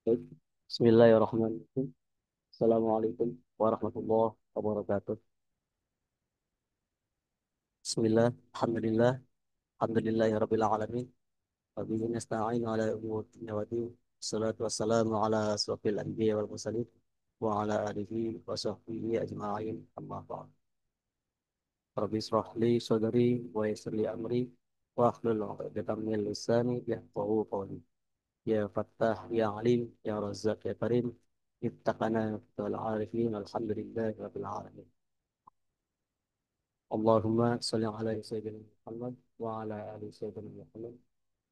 Baik. Bismillahirrahmanirrahim. Assalamualaikum warahmatullahi wabarakatuh. Bismillah, alhamdulillah, alhamdulillahirabbil alamin. Wa bihi nasta'inu ala umuri dunya wa din. Wassalatu wassalamu ala asrofil anbiya wal mursalin wa ala alihi wa sahbihi ajma'in. Amma ba'd. Rabbi israh li sadri wa yassir li amri wa hlul 'uqdatam min lisani yafqahu qawli. Ya Fattah, Ya Alim, Ya Razzaq, Ya Karim, ittaqana wal arifin, alhamdulillahi rabbil alamin. Allahumma salli ala Sayyidina Muhammad wa ala ali Sayyidina Muhammad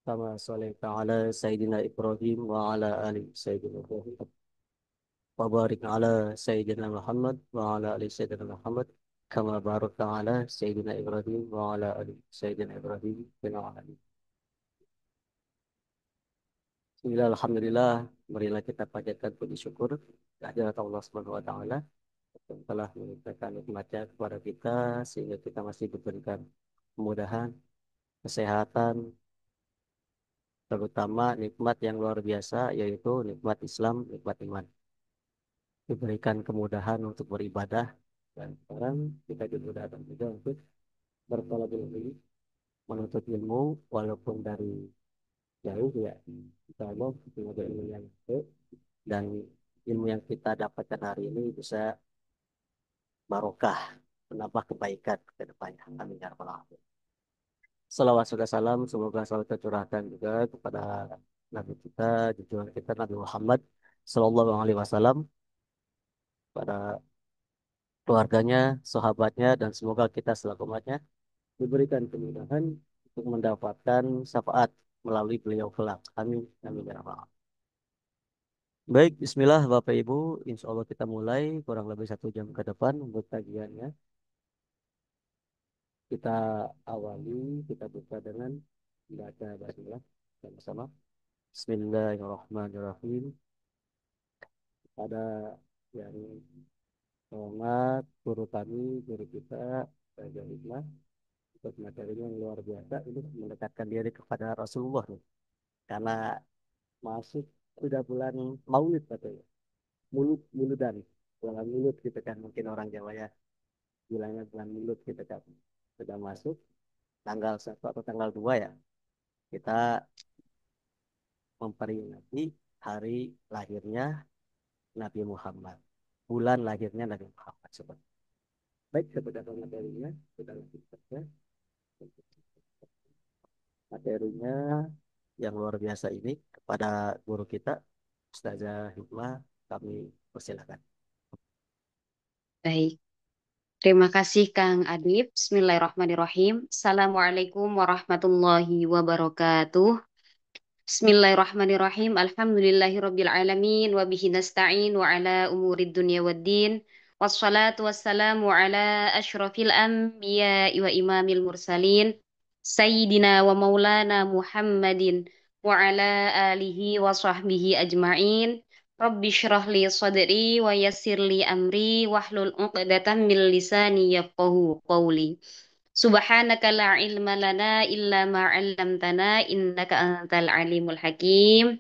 kama sallaita ala Sayyidina Ibrahim wa ala ali Sayyidina Ibrahim wa barik ala Sayyidina Muhammad wa ala ali Sayyidina Muhammad kama barakta ala Sayyidina Ibrahim wa ala ali Sayyidina Ibrahim fil alamin. Bismillah, alhamdulillah, marilah kita panjatkan puji syukur kehadirat Allah Subhanahu wa taala yang telah melimpahkan nikmatnya kepada kita sehingga kita masih diberikan kemudahan, kesehatan, terutama nikmat yang luar biasa yaitu nikmat Islam, nikmat iman. Diberikan kemudahan untuk beribadah dan sekarang kita dimudahkan juga untuk bertolak ilmu, menuntut ilmu walaupun dari jauh ya. Insya Allah semoga ilmu yang baik dan ilmu yang kita dapatkan hari ini bisa barokah, menambah kebaikan ke depannya. Amin ya rabbal alamin. Salawat serta salam semoga selalu tercurahkan juga kepada Nabi kita, junjungan kita Nabi Muhammad Sallallahu Alaihi Wasallam, pada keluarganya, sahabatnya, dan semoga kita selaku umatnya diberikan kemudahan untuk mendapatkan syafaat melalui beliau kelak. Amin. Amin ya rabbal alamin. Baik, Bismillah Bapak Ibu, Insya Allah kita mulai kurang lebih 1 jam ke depan untuk kajiannya. Kita awali, kita buka dengan baca basmalah sama-sama. Bismillahirrahmanirrahim. Pada yang hormat guru kami, guru kita, Raja Hikmah, untuk materinya yang luar biasa, ini mendekatkan diri kepada Rasulullah nih. Karena masuk sudah bulan Maulid katanya, muludan, bulan mulut gitu kan, mungkin orang Jawa ya bilangnya bulan mulut gitu kan. Sudah masuk tanggal 1 atau tanggal 2 ya, kita memperingati hari lahirnya Nabi Muhammad, bulan lahirnya Nabi Muhammad. Baik, kepada materinya, kita lanjut saja. Materinya yang luar biasa ini kepada guru kita, Ustazah Hikmah, kami persilakan. Baik, terima kasih Kang Adib. Bismillahirrahmanirrahim. Assalamualaikum warahmatullahi wabarakatuh. Bismillahirrahmanirrahim. Alhamdulillahirabbil alamin wa bihi nasta'in wa ala umurid dunya waddin. Wassalatu wassalamu ala asyrafil anbiya'i wa imamil mursalin sayyidina wa maulana Muhammadin wa ala alihi wa sahbihi ajma'in. Rabbi syrah li sadri wa yassir li amri wahlul 'uqdatam min lisani yafqahu qawli. Subhanaka la ilma lana illa ma 'allamtana innaka antal alimul hakim.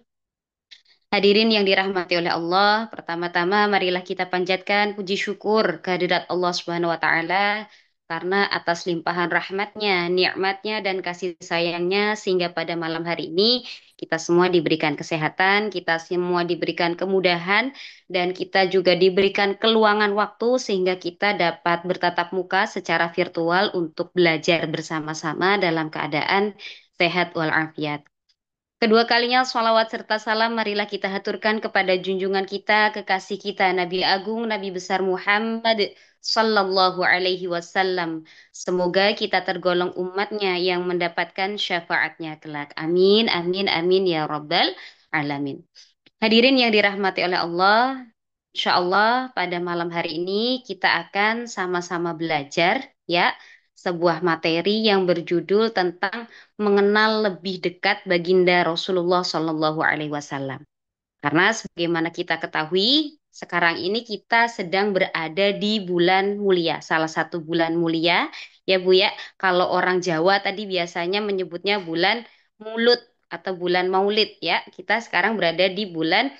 Hadirin yang dirahmati oleh Allah, pertama-tama marilah kita panjatkan puji syukur kehadirat Allah Subhanahu wa taala karena atas limpahan rahmatnya, nikmatnya dan kasih sayangnya sehingga pada malam hari ini kita semua diberikan kesehatan, kita semua diberikan kemudahan dan kita juga diberikan keluangan waktu sehingga kita dapat bertatap muka secara virtual untuk belajar bersama-sama dalam keadaan sehat walafiat. Kedua kalinya sholawat serta salam marilah kita haturkan kepada junjungan kita, kekasih kita, Nabi Agung, Nabi Besar Muhammad Sallallahu Alaihi Wasallam. Semoga kita tergolong umatnya yang mendapatkan syafaatnya kelak. Amin, amin, amin ya Rabbal Alamin. Hadirin yang dirahmati oleh Allah, insya Allah pada malam hari ini kita akan sama-sama belajar ya sebuah materi yang berjudul tentang mengenal lebih dekat baginda Rasulullah Shallallahu Alaihi Wasallam. Karena sebagaimana kita ketahui, sekarang ini kita sedang berada di bulan mulia, salah satu bulan mulia, ya Bu ya. Kalau orang Jawa tadi biasanya menyebutnya bulan Mulut atau bulan Maulid ya. Kita sekarang berada di bulan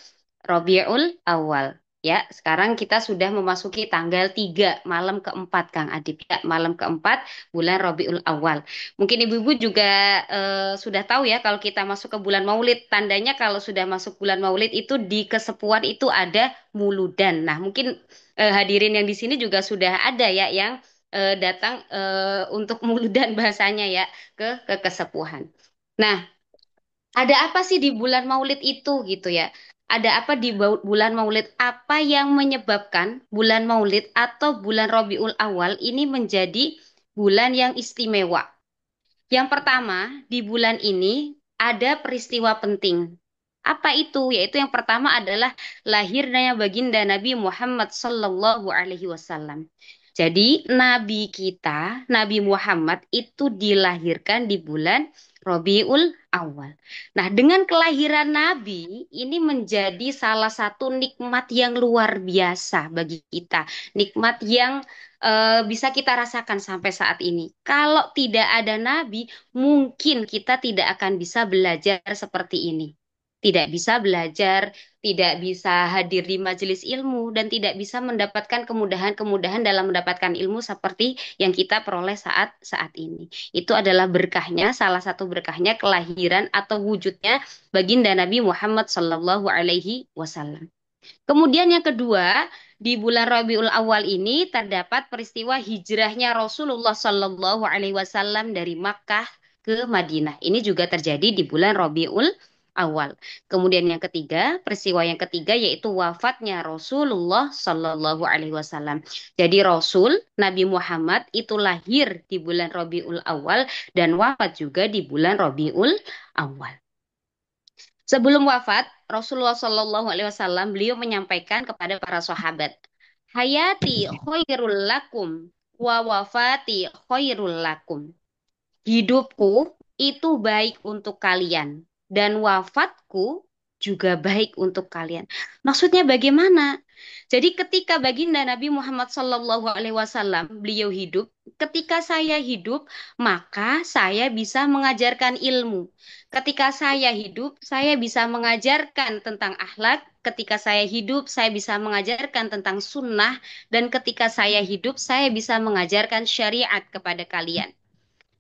Rabiul Awal. Ya, sekarang kita sudah memasuki tanggal 3 malam keempat, Kang Adib. Ya, malam keempat bulan Rabiul Awal. Mungkin ibu-ibu juga sudah tahu ya kalau kita masuk ke bulan Maulid. Tandanya kalau sudah masuk bulan Maulid itu di kesepuan itu ada muludan. Nah, mungkin hadirin yang di sini juga sudah ada ya yang datang untuk muludan bahasanya ya ke kesepuhan. Nah, ada apa sih di bulan Maulid itu gitu ya? Ada apa di bulan Maulid? Apa yang menyebabkan bulan Maulid atau bulan Rabiul Awal ini menjadi bulan yang istimewa? Yang pertama, di bulan ini ada peristiwa penting. Apa itu? Yaitu yang pertama adalah lahirnya baginda Nabi Muhammad Sallallahu Alaihi Wasallam. Jadi Nabi kita, Nabi Muhammad itu dilahirkan di bulan Rabiul Awal. Nah, dengan kelahiran Nabi ini menjadi salah satu nikmat yang luar biasa bagi kita. Nikmat yang bisa kita rasakan sampai saat ini. Kalau tidak ada Nabi, mungkin kita tidak akan bisa belajar seperti ini. Tidak bisa belajar, tidak bisa hadir di majelis ilmu, dan tidak bisa mendapatkan kemudahan-kemudahan dalam mendapatkan ilmu seperti yang kita peroleh saat ini. Itu adalah berkahnya, salah satu berkahnya kelahiran atau wujudnya baginda Nabi Muhammad Sallallahu Alaihi Wasallam. Kemudian yang kedua, di bulan Rabiul Awal ini terdapat peristiwa hijrahnya Rasulullah Shallallahu Alaihi Wasallam dari Makkah ke Madinah. Ini juga terjadi di bulan Rabiul Awal. Kemudian yang ketiga, peristiwa yang ketiga yaitu wafatnya Rasulullah Shallallahu Alaihi Wasallam. Jadi Rasul Nabi Muhammad itu lahir di bulan Rabiul Awal dan wafat juga di bulan Rabiul Awal. Sebelum wafat, Rasulullah Shallallahu Alaihi Wasallam beliau menyampaikan kepada para sahabat, hayati khairul lakum wa wafati khairul lakum. Hidupku itu baik untuk kalian dan wafatku juga baik untuk kalian. Maksudnya bagaimana? Jadi ketika baginda Nabi Muhammad Sallallahu Alaihi Wasallam beliau hidup, ketika saya hidup maka saya bisa mengajarkan ilmu. Ketika saya hidup, saya bisa mengajarkan tentang akhlak. Ketika saya hidup, saya bisa mengajarkan tentang sunnah. Dan ketika saya hidup, saya bisa mengajarkan syariat kepada kalian.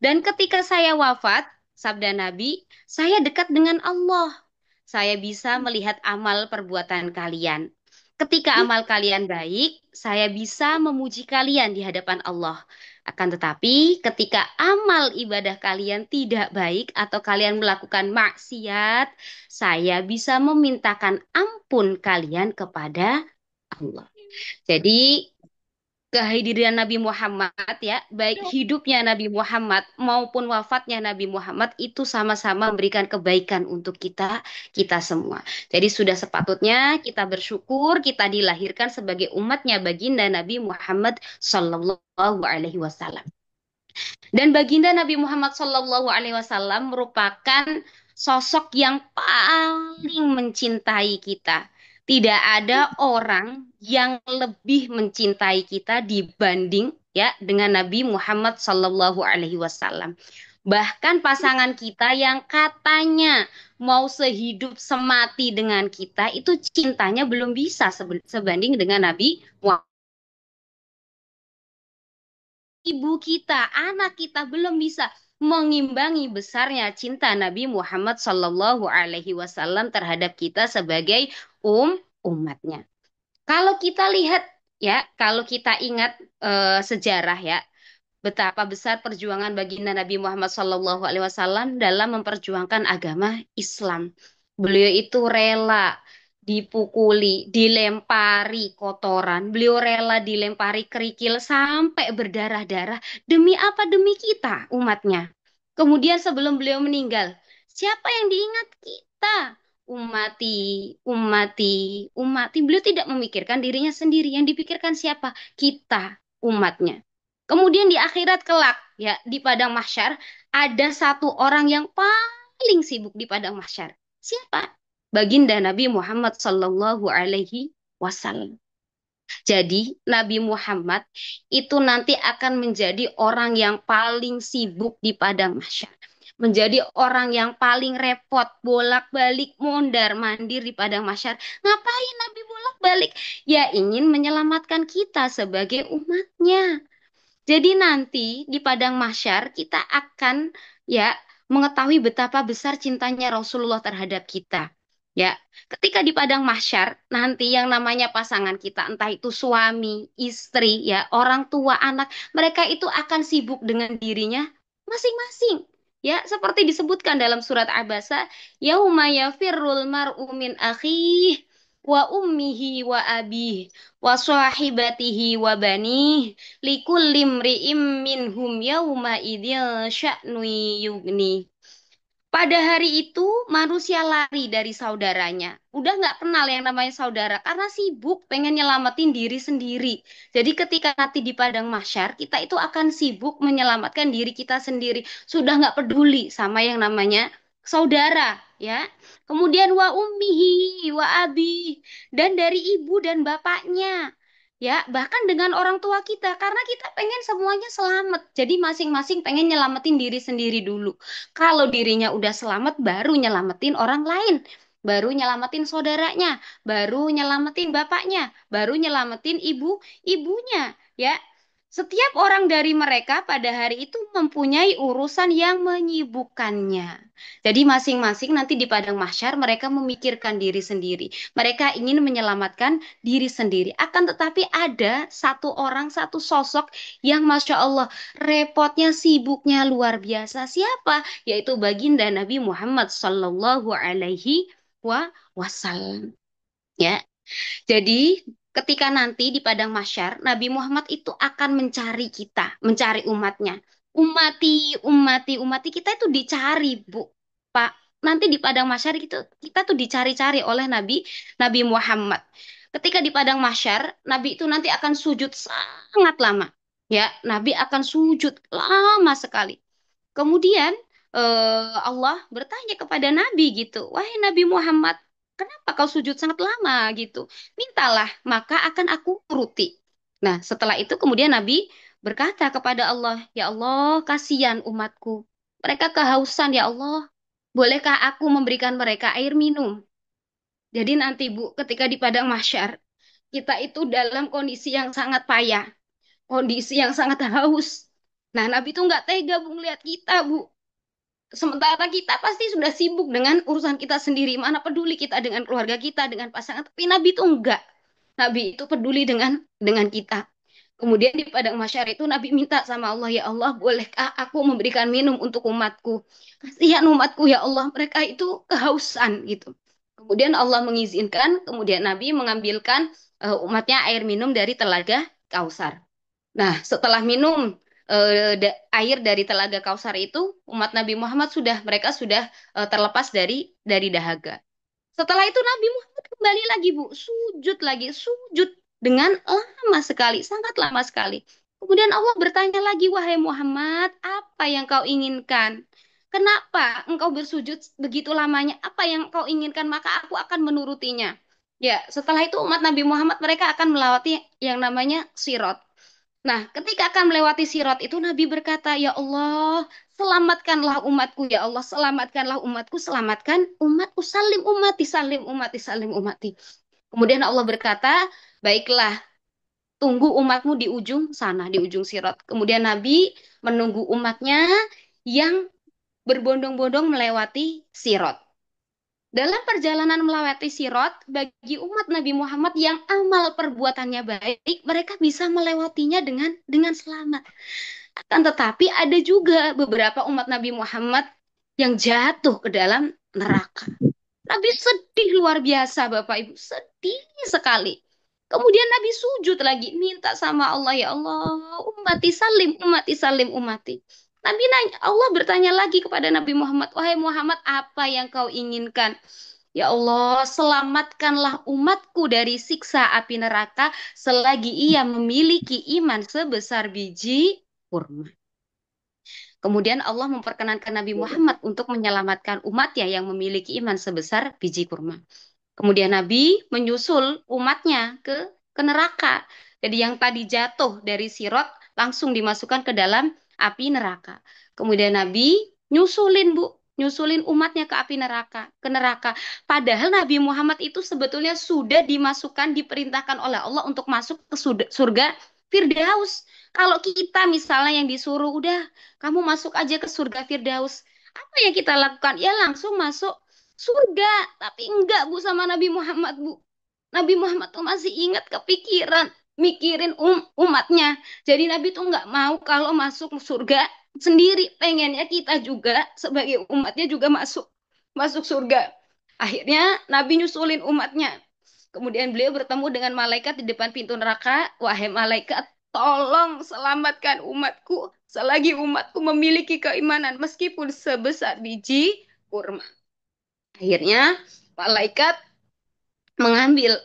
Dan ketika saya wafat, sabda Nabi, saya dekat dengan Allah. Saya bisa melihat amal perbuatan kalian. Ketika amal kalian baik, saya bisa memuji kalian di hadapan Allah. Akan tetapi, ketika amal ibadah kalian tidak baik atau kalian melakukan maksiat, saya bisa memintakan ampun kalian kepada Allah. Jadi, kehadiran Nabi Muhammad ya, baik hidupnya Nabi Muhammad maupun wafatnya Nabi Muhammad itu sama-sama memberikan kebaikan untuk kita semua. Jadi sudah sepatutnya kita bersyukur kita dilahirkan sebagai umatnya baginda Nabi Muhammad Sallallahu Alaihi Wasallam. Dan baginda Nabi Muhammad Sallallahu Alaihi Wasallam merupakan sosok yang paling mencintai kita. Tidak ada orang yang lebih mencintai kita dibanding ya dengan Nabi Muhammad Sallallahu Alaihi Wasallam. Bahkan pasangan kita yang katanya mau sehidup semati dengan kita itu cintanya belum bisa sebanding dengan Nabi Muhammad. Ibu kita, anak kita belum bisa mengimbangi besarnya cinta Nabi Muhammad Sallallahu Alaihi Wasallam terhadap kita sebagai umatnya. Kalau kita lihat ya, kalau kita ingat sejarah ya, betapa besar perjuangan baginda Nabi Muhammad Sallallahu Alaihi Wasallam dalam memperjuangkan agama Islam. Beliau itu rela dipukuli, dilempari kotoran, beliau rela dilempari kerikil sampai berdarah-darah. Demi apa? Demi kita, umatnya. Kemudian sebelum beliau meninggal, siapa yang diingat kita? Umati, umati, umati. Beliau tidak memikirkan dirinya sendiri. Yang dipikirkan siapa? Kita, umatnya. Kemudian di akhirat kelak, ya di padang mahsyar, ada satu orang yang paling sibuk di padang mahsyar. Siapa? Baginda Nabi Muhammad Sallallahu Alaihi Wasallam. Jadi Nabi Muhammad itu nanti akan menjadi orang yang paling sibuk di padang mahsyar. menjadi orang yang paling repot, bolak-balik, mondar-mandir di padang mahsyar. Ngapain Nabi bolak-balik? Ya ingin menyelamatkan kita sebagai umatnya. Jadi nanti di padang mahsyar kita akan ya mengetahui betapa besar cintanya Rasulullah terhadap kita. Ya, ketika di padang mahsyar nanti yang namanya pasangan kita, entah itu suami, istri, ya orang tua, anak, mereka itu akan sibuk dengan dirinya masing-masing. Ya, seperti disebutkan dalam surat Abasa, yauma yafirrul mar'u min akhihi wa ummihi wa abihi wa sahibatihi wa banih likulli imri'im minhum yauma idzil sya'nu yugni. Pada hari itu manusia lari dari saudaranya. Udah nggak kenal yang namanya saudara karena sibuk pengen nyelamatin diri sendiri. Jadi ketika nanti di padang mahsyar kita itu akan sibuk menyelamatkan diri kita sendiri. Sudah nggak peduli sama yang namanya saudara, ya. Kemudian wa ummihi wa abi dan dari ibu dan bapaknya. Ya, bahkan dengan orang tua kita karena kita pengen semuanya selamat. Jadi masing-masing pengen nyelamatin diri sendiri dulu. Kalau dirinya udah selamat, baru nyelamatin orang lain. Baru nyelamatin saudaranya, baru nyelamatin bapaknya, baru nyelamatin ibunya, ya. Setiap orang dari mereka pada hari itu mempunyai urusan yang menyibukkannya. Jadi masing-masing nanti di padang mahsyar mereka memikirkan diri sendiri. Mereka ingin menyelamatkan diri sendiri. Akan tetapi ada satu orang, satu sosok yang Masya Allah repotnya, sibuknya luar biasa. Siapa? Yaitu baginda Nabi Muhammad Sallallahu Alaihi Wasallam. Ya, jadi ketika nanti di padang mahsyar, Nabi Muhammad itu akan mencari kita, mencari umatnya. Umati, umati, umati kita itu dicari, Bu. Pak, nanti di padang mahsyar kita tuh dicari-cari oleh Nabi Muhammad. Ketika di padang mahsyar, Nabi itu nanti akan sujud sangat lama. Ya, Nabi akan sujud lama sekali. Kemudian Allah bertanya kepada Nabi gitu, wahai Nabi Muhammad, kenapa kau sujud sangat lama gitu? Mintalah, maka akan aku turuti. Nah, setelah itu kemudian Nabi berkata kepada Allah, ya Allah, kasihan umatku. Mereka kehausan, ya Allah. Bolehkah aku memberikan mereka air minum? Jadi nanti Bu, ketika di padang mahsyar, kita itu dalam kondisi yang sangat payah, kondisi yang sangat haus. Nah, Nabi itu nggak tega Bu ngeliat kita, Bu. Sementara kita pasti sudah sibuk dengan urusan kita sendiri. Mana peduli kita dengan keluarga kita, dengan pasangan. Tapi Nabi itu enggak. Nabi itu peduli dengan kita. Kemudian di padang mahsyar itu Nabi minta sama Allah, ya Allah, bolehkah aku memberikan minum untuk umatku? Kasihan umatku ya Allah, mereka itu kehausan gitu. Kemudian Allah mengizinkan, kemudian Nabi mengambilkan umatnya air minum dari telaga Kausar. Nah, setelah minum air dari telaga Kausar itu, umat Nabi Muhammad mereka sudah terlepas dari dahaga. Setelah itu Nabi Muhammad kembali lagi, Bu, sujud lagi, sujud dengan lama sekali, sangat lama sekali. Kemudian Allah bertanya lagi, wahai Muhammad, apa yang kau inginkan? Kenapa engkau bersujud begitu lamanya? Apa yang kau inginkan? Maka aku akan menurutinya. Ya, setelah itu umat Nabi Muhammad mereka akan melewati yang namanya Sirat. Nah, ketika akan melewati Sirat itu Nabi berkata, "Ya Allah, selamatkanlah umatku ya Allah, selamatkanlah umatku, selamatkan umatku, salim umati, salim umati." Kemudian Allah berkata, "Baiklah, tunggu umatmu di ujung sana, di ujung Sirat." Kemudian Nabi menunggu umatnya yang berbondong-bondong melewati Sirat. Dalam perjalanan melewati Sirat, bagi umat Nabi Muhammad yang amal perbuatannya baik, mereka bisa melewatinya dengan selamat. Akan tetapi ada juga beberapa umat Nabi Muhammad yang jatuh ke dalam neraka. Nabi sedih luar biasa, Bapak Ibu, sedih sekali. Kemudian Nabi sujud lagi, minta sama Allah, ya Allah, umati salim, umati salim, umati. Nabi nanya, Allah bertanya lagi kepada Nabi Muhammad, wahai Muhammad, apa yang kau inginkan? Ya Allah, selamatkanlah umatku dari siksa api neraka selagi ia memiliki iman sebesar biji kurma. Kemudian Allah memperkenankan Nabi Muhammad untuk menyelamatkan umatnya yang memiliki iman sebesar biji kurma. Kemudian Nabi menyusul umatnya ke neraka. Jadi yang tadi jatuh dari Sirat langsung dimasukkan ke dalam api neraka. Kemudian Nabi Nyusulin Bu, nyusulin umatnya ke api neraka, ke neraka. Padahal Nabi Muhammad itu sebetulnya sudah dimasukkan, diperintahkan oleh Allah untuk masuk ke surga Firdaus. Kalau kita misalnya yang disuruh, udah kamu masuk aja ke surga Firdaus. Apa yang kita lakukan? Ya langsung masuk surga. Tapi enggak Bu sama Nabi Muhammad Bu. Nabi Muhammad tuh masih ingat kepikiran, mikirin umatnya. Jadi Nabi tuh nggak mau kalau masuk surga sendiri, pengennya kita juga sebagai umatnya juga masuk masuk surga. Akhirnya Nabi nyusulin umatnya. Kemudian beliau bertemu dengan malaikat di depan pintu neraka. Wahai malaikat, tolong selamatkan umatku selagi umatku memiliki keimanan meskipun sebesar biji kurma. Akhirnya malaikat mengambil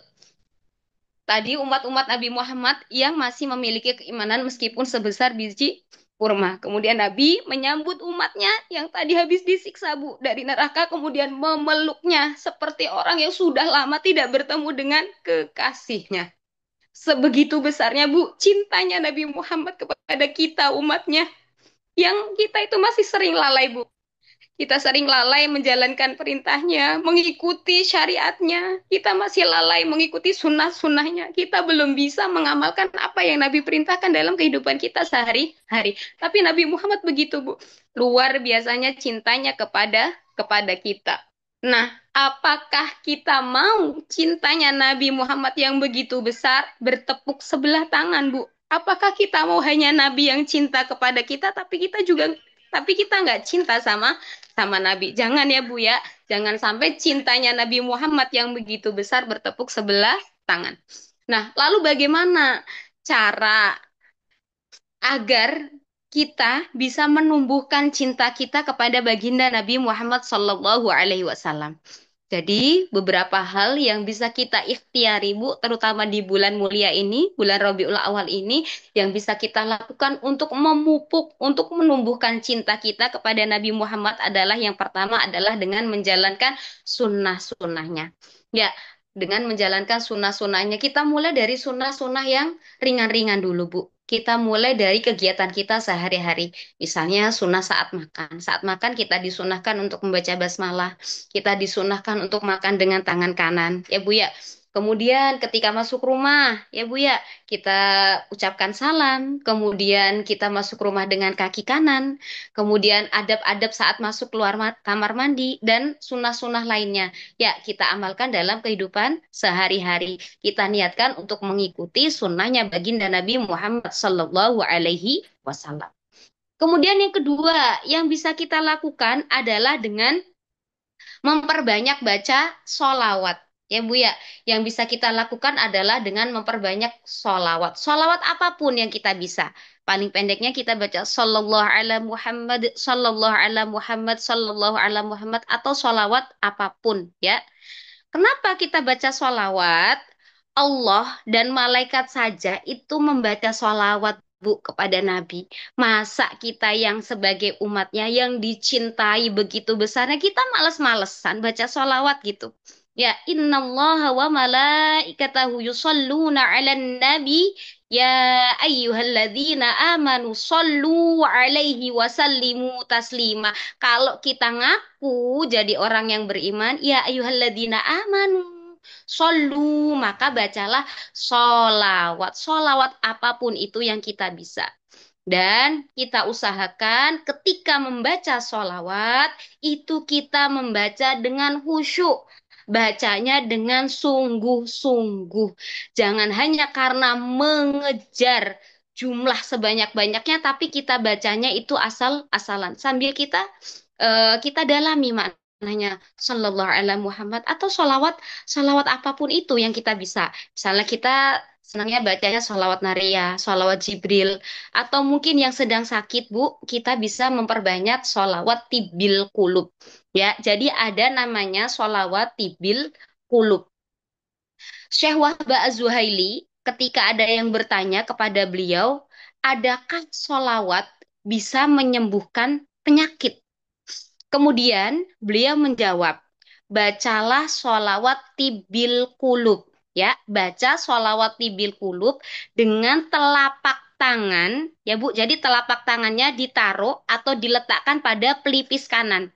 tadi umat-umat Nabi Muhammad yang masih memiliki keimanan meskipun sebesar biji kurma. Kemudian Nabi menyambut umatnya yang tadi habis disiksa Bu dari neraka, kemudian memeluknya seperti orang yang sudah lama tidak bertemu dengan kekasihnya. Sebegitu besarnya Bu cintanya Nabi Muhammad kepada kita umatnya, yang kita itu masih sering lalai Bu. Kita sering lalai menjalankan perintahnya, mengikuti syariatnya. Kita masih lalai mengikuti sunnah-sunnahnya. Kita belum bisa mengamalkan apa yang Nabi perintahkan dalam kehidupan kita sehari-hari. Tapi Nabi Muhammad begitu, Bu. Luar biasanya cintanya kepada kita. Nah, apakah kita mau cintanya Nabi Muhammad yang begitu besar bertepuk sebelah tangan, Bu? Apakah kita mau hanya Nabi yang cinta kepada kita, tapi kita nggak cinta sama sama Nabi. Jangan ya Bu ya, jangan sampai cintanya Nabi Muhammad yang begitu besar bertepuk sebelah tangan. Nah, lalu bagaimana cara agar kita bisa menumbuhkan cinta kita kepada baginda Nabi Muhammad Sallallahu Alaihi Wasallam? Jadi beberapa hal yang bisa kita ikhtiari Bu, terutama di bulan mulia ini, bulan Rabiul Awal ini, yang bisa kita lakukan untuk memupuk, untuk menumbuhkan cinta kita kepada Nabi Muhammad adalah yang pertama adalah dengan menjalankan sunnah-sunnahnya. Ya, dengan menjalankan sunnah-sunnahnya, kita mulai dari sunnah-sunnah yang ringan-ringan dulu Bu. Kita mulai dari kegiatan kita sehari-hari. Misalnya sunnah saat makan. Saat makan kita disunahkan untuk membaca basmalah, kita disunahkan untuk makan dengan tangan kanan, ya Bu ya. Kemudian ketika masuk rumah, ya Bu ya, kita ucapkan salam. Kemudian kita masuk rumah dengan kaki kanan. Kemudian adab-adab saat masuk keluar kamar mandi dan sunnah-sunnah lainnya. Ya, kita amalkan dalam kehidupan sehari-hari. Kita niatkan untuk mengikuti sunnahnya baginda Nabi Muhammad Sallallahu Alaihi Wasallam. Kemudian yang kedua yang bisa kita lakukan adalah dengan memperbanyak baca solawat. Ya Bu ya, yang bisa kita lakukan adalah dengan memperbanyak solawat. Solawat apapun yang kita bisa. Paling pendeknya kita baca Sallallahu ala Muhammad, Sallallahu ala Muhammad, Sallallahu ala Muhammad, atau solawat apapun ya. Kenapa kita baca solawat? Allah dan malaikat saja itu membaca solawat Bu kepada Nabi. Masa kita yang sebagai umatnya yang dicintai begitu besarnya kita males-malesan baca solawat gitu. Ya, innallaha wa malaikatahu yusalluna 'alan nabi ya ayyuhalladzina amanu sallu 'alaihi wa sallimu taslima. Kalau kita ngaku jadi orang yang beriman, ya ayyuhalladzina amanu solu, maka bacalah solawat. Solawat apapun itu yang kita bisa. Dan kita usahakan ketika membaca solawat, itu kita membaca dengan khusyuk. Bacanya dengan sungguh-sungguh. Jangan hanya karena mengejar jumlah sebanyak-banyaknya, tapi kita bacanya itu asal-asalan. Sambil kita dalami maknanya Sallallahu Alaihi Muhammad atau salawat apapun itu yang kita bisa. Misalnya kita senangnya bacanya salawat Naria, salawat Jibril, atau mungkin yang sedang sakit Bu, kita bisa memperbanyak salawat Tibil Kulub. Ya, jadi ada namanya salawat Tibil Kulub. Syekh Wahbah Az-Zuhaili ketika ada yang bertanya kepada beliau, adakah salawat bisa menyembuhkan penyakit? Kemudian beliau menjawab, bacalah sholawat tibil kulub. Ya, baca sholawat tibil kulub dengan telapak tangan, ya Bu, jadi telapak tangannya ditaruh atau diletakkan pada pelipis kanan.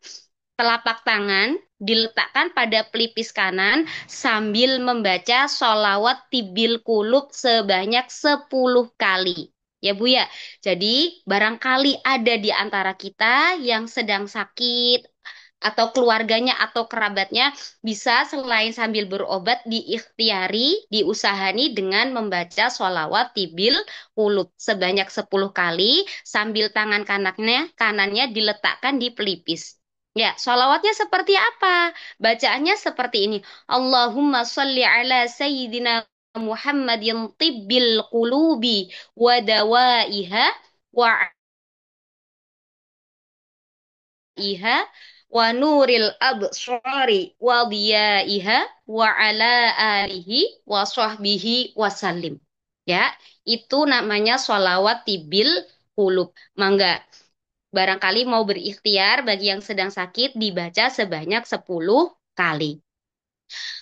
Telapak tangan diletakkan pada pelipis kanan sambil membaca sholawat tibil kulub sebanyak 10 kali. Ya Bu ya, jadi barangkali ada di antara kita yang sedang sakit atau keluarganya atau kerabatnya bisa selain sambil berobat diikhtiari, diusahani dengan membaca sholawat tibil kulub sebanyak 10 kali sambil tangan kanannya diletakkan di pelipis. Ya, sholawatnya seperti apa? Bacaannya seperti ini. Allahumma sholli ala sayyidina Muhammadin tibbil qulubi wa dawaiha wa iha wa nuril absari wa diyaiha wa ala alihi wa sahbihi wasallim. Ya, itu namanya sholawat tibil qulub. Mangga. Barangkali mau berikhtiar bagi yang sedang sakit dibaca sebanyak 10 kali.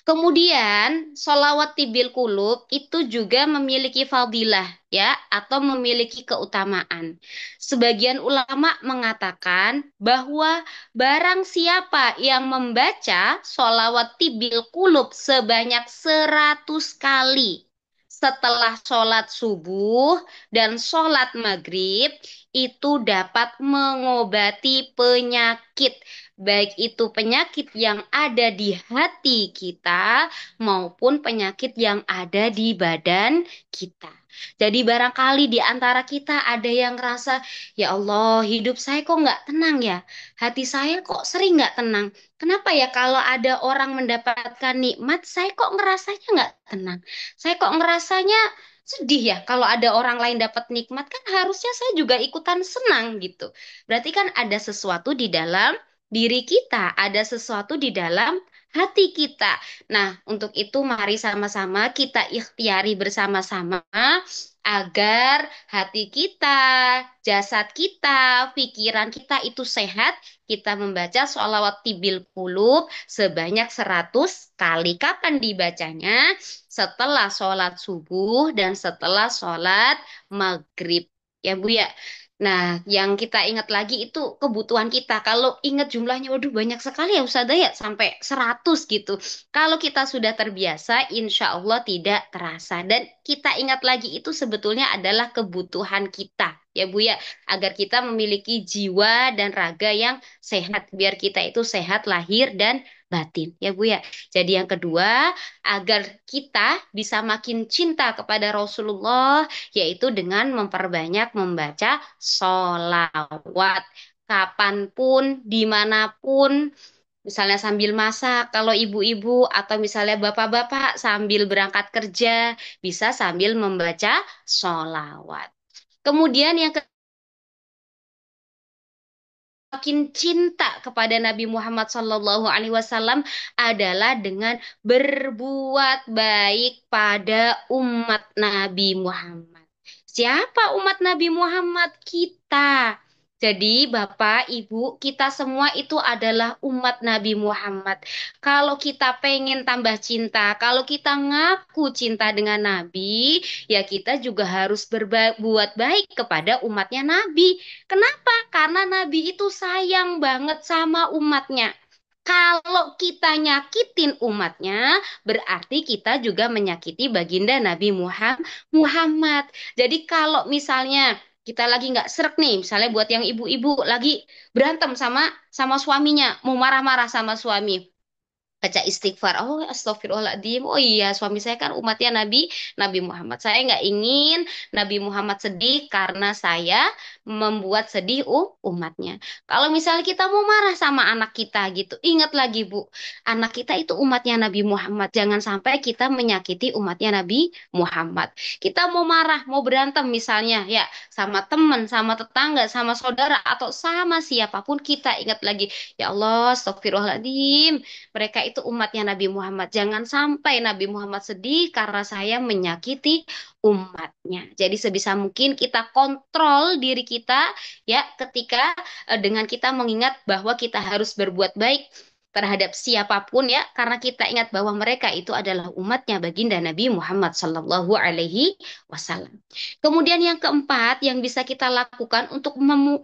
Kemudian, sholawat tibil kulub itu juga memiliki fadilah ya atau memiliki keutamaan. Sebagian ulama mengatakan bahwa barang siapa yang membaca sholawat tibil kulub sebanyak 100 kali setelah sholat subuh dan sholat maghrib itu dapat mengobati penyakit baik itu penyakit yang ada di hati kita maupun penyakit yang ada di badan kita. Jadi barangkali di antara kita ada yang ngerasa, ya Allah, hidup saya kok nggak tenang ya? Hati saya kok sering nggak tenang. Kenapa ya kalau ada orang mendapatkan nikmat, saya kok ngerasanya nggak tenang? Saya kok ngerasanya sedih ya kalau ada orang lain dapat nikmat, kan harusnya saya juga ikutan senang gitu. Berarti kan ada sesuatu di dalam diri kita, ada sesuatu di dalam hati kita. Nah, untuk itu mari sama-sama kita ikhtiari bersama-sama agar hati kita, jasad kita, pikiran kita itu sehat. Kita membaca sholawat tibil kulub sebanyak 100 kali. Kapan dibacanya? Setelah sholat subuh dan setelah sholat maghrib. Ya Bu ya. Nah, yang kita ingat lagi itu kebutuhan kita. Kalau ingat jumlahnya, waduh banyak sekali ya Ustazah ya, sampai 100 gitu. Kalau kita sudah terbiasa, insya Allah tidak terasa. Dan kita ingat lagi itu sebetulnya adalah kebutuhan kita. Ya Bu ya, agar kita memiliki jiwa dan raga yang sehat. Biar kita itu sehat lahir dan batin. Ya Bu ya. Jadi yang kedua, agar kita bisa makin cinta kepada Rasulullah, yaitu dengan memperbanyak membaca sholawat. Kapanpun, dimanapun, misalnya sambil masak, kalau ibu-ibu atau misalnya bapak-bapak sambil berangkat kerja, bisa sambil membaca sholawat. Kemudian yang makin cinta kepada Nabi Muhammad SAW adalah dengan berbuat baik pada umat Nabi Muhammad. Siapa umat Nabi Muhammad? Kita. Jadi Bapak, Ibu, kita semua itu adalah umat Nabi Muhammad. Kalau kita pengen tambah cinta, kalau kita ngaku cinta dengan Nabi, ya kita juga harus berbuat baik kepada umatnya Nabi. Kenapa? Karena Nabi itu sayang banget sama umatnya. Kalau kita nyakitin umatnya, berarti kita juga menyakiti baginda Nabi Muhammad. Jadi kalau misalnya kita lagi nggak srek nih, misalnya buat yang ibu-ibu lagi berantem sama suaminya, mau marah-marah sama suami baca istighfar. Oh, astagfirullahaladzim. Oh iya, suami saya kan umatnya Nabi Muhammad. Saya nggak ingin Nabi Muhammad sedih karena saya membuat sedih umatnya. Kalau misalnya kita mau marah sama anak kita gitu, ingat lagi Bu, anak kita itu umatnya Nabi Muhammad. Jangan sampai kita menyakiti umatnya Nabi Muhammad. Kita mau marah, mau berantem misalnya ya sama teman, sama tetangga, sama saudara atau sama siapapun, kita ingat lagi, ya Allah, astagfirullahaladzim. Mereka itu umatnya Nabi Muhammad. Jangan sampai Nabi Muhammad sedih karena saya menyakiti umatnya. Jadi sebisa mungkin kita kontrol diri kita ya ketika dengan kita mengingat bahwa kita harus berbuat baik terhadap siapapun ya, karena kita ingat bahwa mereka itu adalah umatnya baginda Nabi Muhammad Sallallahu Alaihi Wasallam. Kemudian yang keempat yang bisa kita lakukan untuk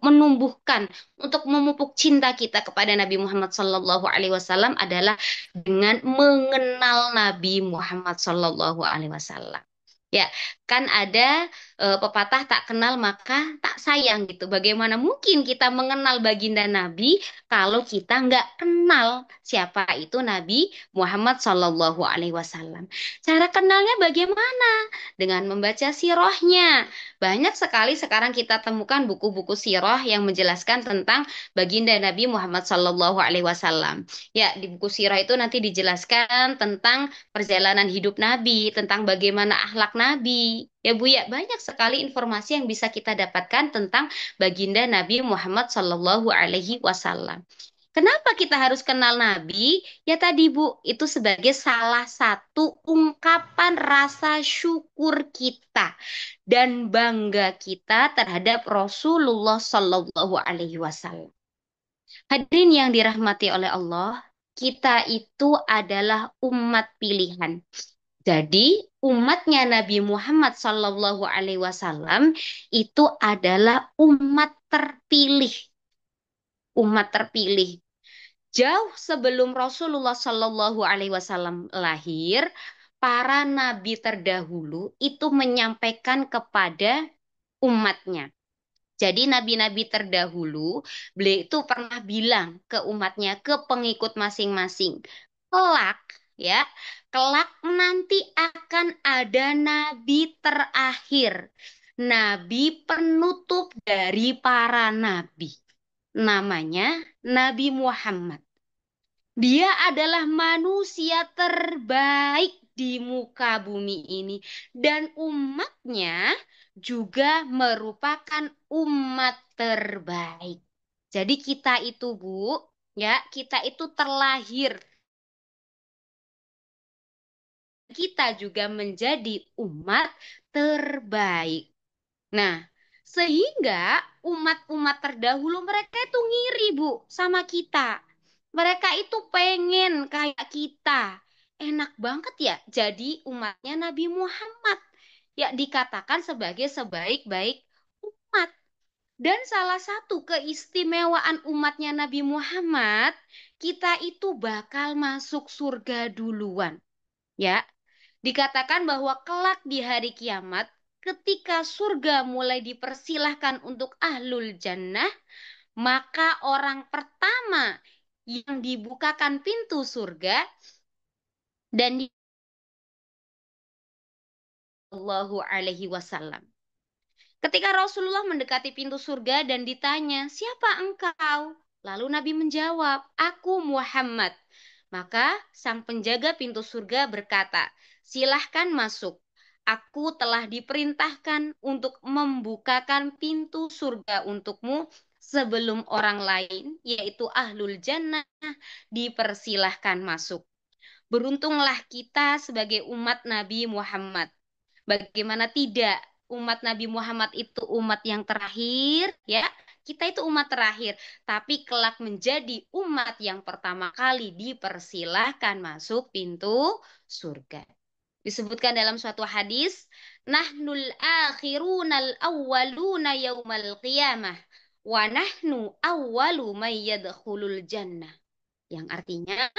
menumbuhkan, untuk memupuk cinta kita kepada Nabi Muhammad Sallallahu Alaihi Wasallam adalah dengan mengenal Nabi Muhammad Sallallahu Alaihi Wasallam. Ya, kan ada pepatah tak kenal maka tak sayang gitu. Bagaimana mungkin kita mengenal baginda Nabi kalau kita nggak kenal siapa itu Nabi Muhammad Sallallahu Alaihi Wasallam. Cara kenalnya bagaimana? Dengan membaca sirahnya. Banyak sekali sekarang kita temukan buku-buku sirah yang menjelaskan tentang baginda Nabi Muhammad Sallallahu Alaihi Wasallam. Ya, di buku sirah itu nanti dijelaskan tentang perjalanan hidup Nabi, tentang bagaimana akhlak Nabi. Ya Bu ya, banyak sekali informasi yang bisa kita dapatkan tentang baginda Nabi Muhammad Sallallahu Alaihi Wasallam. Kenapa kita harus kenal Nabi? Ya tadi Bu, itu sebagai salah satu ungkapan rasa syukur kita dan bangga kita terhadap Rasulullah Sallallahu Alaihi Wasallam. Hadirin yang dirahmati oleh Allah, kita itu adalah umat pilihan. Jadi umatnya Nabi Muhammad Sallallahu Alaihi Wasallam itu adalah umat terpilih, umat terpilih. Jauh sebelum Rasulullah Shallallahu Alaihi Wasallam lahir, para nabi terdahulu itu menyampaikan kepada umatnya. Jadi nabi-nabi terdahulu, beliau itu pernah bilang ke umatnya, ke pengikut masing-masing, kelak ya, kelak nanti akan ada nabi terakhir, nabi penutup dari para nabi. Namanya Nabi Muhammad. Dia adalah manusia terbaik di muka bumi ini. Dan umatnya juga merupakan umat terbaik. Jadi kita itu, Bu, ya, kita itu terlahir. Kita juga menjadi umat terbaik. Nah, sehingga umat-umat terdahulu mereka itu ngiri, Bu, sama kita. Mereka itu pengen kayak kita. Enak banget ya jadi umatnya Nabi Muhammad. Ya dikatakan sebagai sebaik-baik umat. Dan salah satu keistimewaan umatnya Nabi Muhammad, kita itu bakal masuk surga duluan. Ya, dikatakan bahwa kelak di hari kiamat, ketika surga mulai dipersilahkan untuk ahlul jannah, maka orang pertama yang dibukakan pintu surga dan di Allahu alaihi wasallam. Ketika Rasulullah mendekati pintu surga dan ditanya, "Siapa engkau?" Lalu Nabi menjawab, "Aku Muhammad." Maka sang penjaga pintu surga berkata, "Silahkan masuk. Aku telah diperintahkan untuk membukakan pintu surga untukmu sebelum orang lain, yaitu ahlul jannah, dipersilahkan masuk." Beruntunglah kita sebagai umat Nabi Muhammad. Bagaimana tidak? Umat Nabi Muhammad itu umat yang terakhir, ya. Kita itu umat terakhir, tapi kelak menjadi umat yang pertama kali dipersilahkan masuk pintu surga. Disebutkan dalam suatu hadis, "Nahnul akhirunal awwaluna yaumal qiyamah, wa nahnu awwalu may yadkhulul jannah." Yang artinya